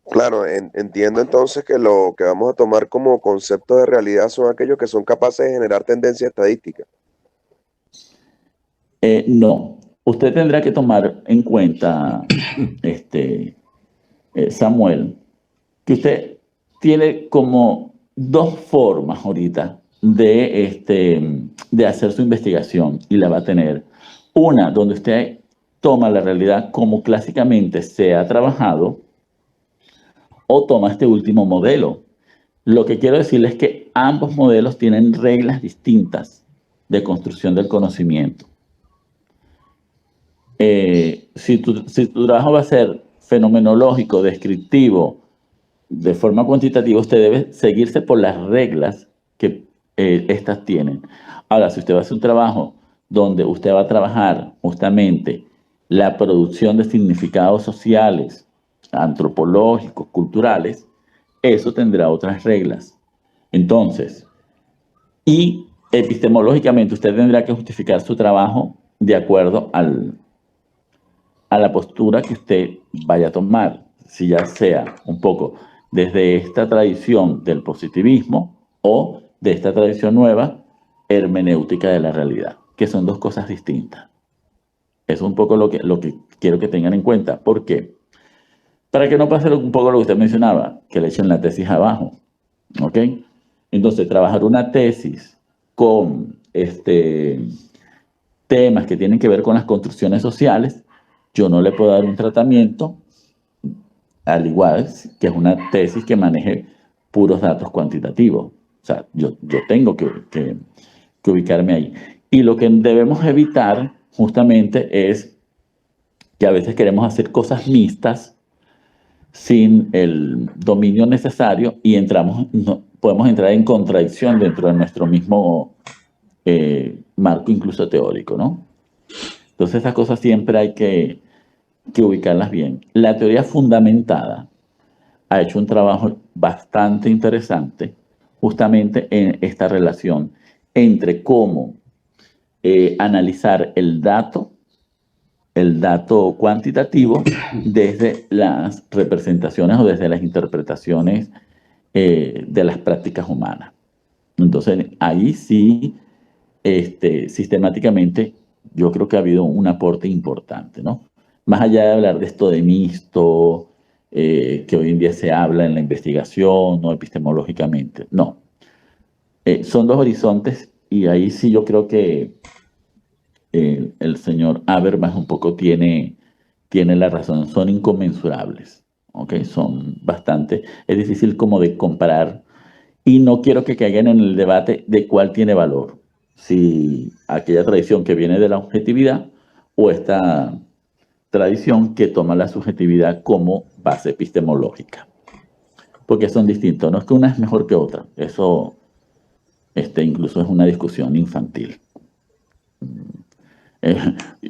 Claro, entiendo entonces que lo que vamos a tomar como concepto de realidad son aquellos que son capaces de generar tendencia estadística. No, usted tendrá que tomar en cuenta, Samuel, que usted tiene como dos formas ahorita de hacer su investigación y la va a tener. Una, donde usted toma la realidad como clásicamente se ha trabajado, o toma este último modelo. Lo que quiero decirles es que ambos modelos tienen reglas distintas de construcción del conocimiento. Si tu trabajo va a ser fenomenológico, descriptivo, de forma cuantitativa, usted debe seguirse por las reglas que estas tienen. Ahora, si usted va a hacer un trabajo donde usted va a trabajar justamente la producción de significados sociales, antropológicos, culturales, eso tendrá otras reglas. Entonces, y epistemológicamente usted tendrá que justificar su trabajo de acuerdo a la postura que usted vaya a tomar, si ya sea un poco desde esta tradición del positivismo o de esta tradición nueva, hermenéutica de la realidad, que son dos cosas distintas. Es un poco lo que quiero que tengan en cuenta. ¿Por qué? Para que no pase un poco lo que usted mencionaba, que le echen la tesis abajo, ¿ok? Entonces, trabajar una tesis con temas que tienen que ver con las construcciones sociales, yo no le puedo dar un tratamiento, al igual que es una tesis que maneje puros datos cuantitativos. O sea, yo tengo que ubicarme ahí. Y lo que debemos evitar justamente es que a veces queremos hacer cosas mixtas sin el dominio necesario y podemos entrar en contradicción dentro de nuestro mismo marco incluso teórico, ¿no? Entonces esas cosas siempre hay que ubicarlas bien. La teoría fundamentada ha hecho un trabajo bastante interesante justamente en esta relación entre cómo analizar el dato cuantitativo desde las representaciones o desde las interpretaciones de las prácticas humanas. Entonces, ahí sí, sistemáticamente, yo creo que ha habido un aporte importante, ¿no? Más allá de hablar de esto de mixto, que hoy en día se habla en la investigación, no epistemológicamente, no. Son dos horizontes y ahí sí yo creo que el señor Habermas un poco tiene la razón, son inconmensurables, ¿ok? Son bastante, es difícil como de comparar y no quiero que caigan en el debate de cuál tiene valor, si aquella tradición que viene de la objetividad o esta tradición que toma la subjetividad como base epistemológica, porque son distintos, no es que una es mejor que otra, eso incluso es una discusión infantil.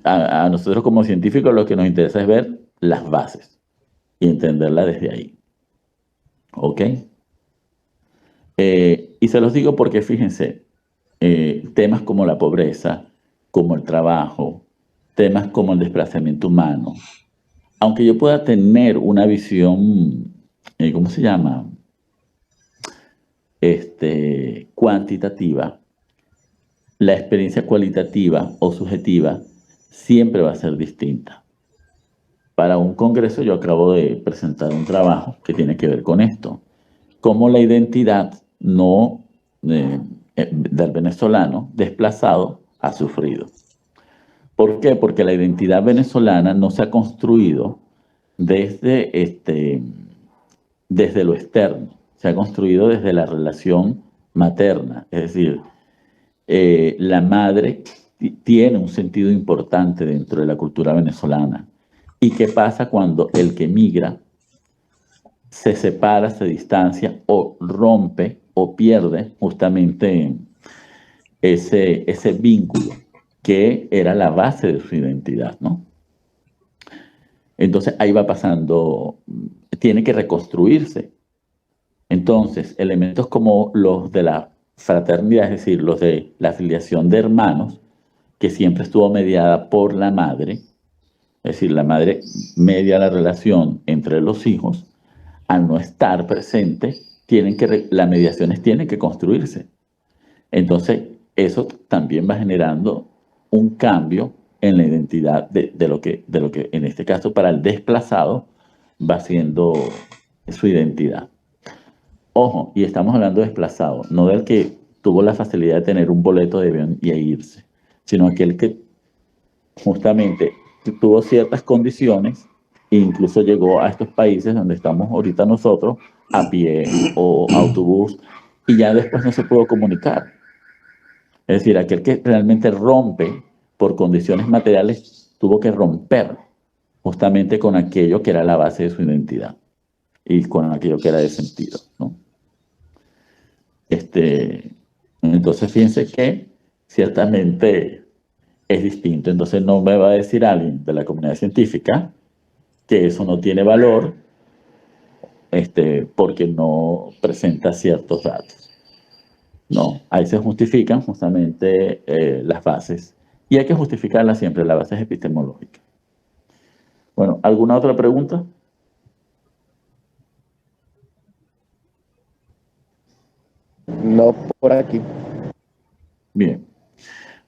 A nosotros como científicos lo que nos interesa es ver las bases y entenderlas desde ahí. ¿Ok? Y se los digo porque fíjense, temas como la pobreza, como el trabajo, temas como el desplazamiento humano, aunque yo pueda tener una visión, ¿cómo se llama? Cuantitativa, la experiencia cualitativa o subjetiva siempre va a ser distinta. Para un congreso yo acabo de presentar un trabajo que tiene que ver con esto, cómo la identidad del venezolano desplazado ha sufrido. ¿Por qué? Porque la identidad venezolana no se ha construido desde lo externo, se ha construido desde la relación materna, es decir, la madre tiene un sentido importante dentro de la cultura venezolana. ¿Y qué pasa cuando el que migra se separa, se distancia o rompe o pierde justamente ese vínculo que era la base de su identidad, ¿no? Entonces ahí va pasando, tiene que reconstruirse. Entonces, elementos como los de la fraternidad, es decir, los de la filiación de hermanos, que siempre estuvo mediada por la madre, es decir, la madre media la relación entre los hijos, al no estar presente, las mediaciones tienen que construirse. Entonces, eso también va generando un cambio en la identidad de lo que en este caso para el desplazado va siendo su identidad. Ojo, y estamos hablando de desplazado, no del que tuvo la facilidad de tener un boleto de avión y irse, sino aquel que justamente tuvo ciertas condiciones e incluso llegó a estos países donde estamos ahorita nosotros a pie o autobús y ya después no se pudo comunicar. Es decir, aquel que realmente rompe por condiciones materiales tuvo que romper justamente con aquello que era la base de su identidad y con aquello que era de sentido, ¿no? Entonces fíjense que ciertamente es distinto. Entonces no me va a decir alguien de la comunidad científica que eso no tiene valor porque no presenta ciertos datos. No, ahí se justifican justamente las bases y hay que justificarlas siempre, las bases epistemológicas. Bueno, ¿alguna otra pregunta? No por aquí. Bien.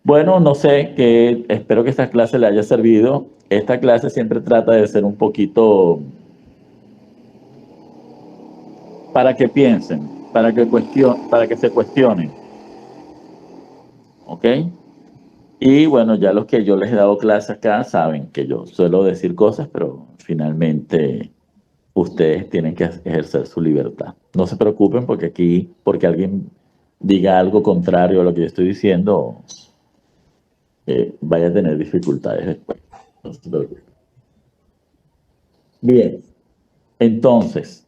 Bueno, no sé, espero que esta clase le haya servido. Esta clase siempre trata de ser un poquito para que piensen, para que se cuestionen. ¿Ok? Y bueno, ya los que yo les he dado clase acá saben que yo suelo decir cosas, pero finalmente ustedes tienen que ejercer su libertad. No se preocupen porque aquí, porque alguien diga algo contrario a lo que yo estoy diciendo, vaya a tener dificultades después. No se preocupen. Bien, entonces,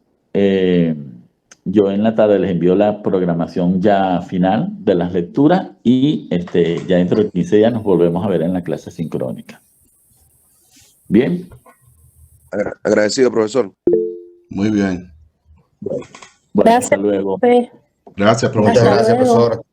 yo en la tarde les envío la programación ya final de las lecturas y ya dentro de 15 días nos volvemos a ver en la clase sincrónica. Bien. Agradecido, profesor. Muy bien. Bueno, hasta luego. Gracias, profesor. Muchas gracias, profesor.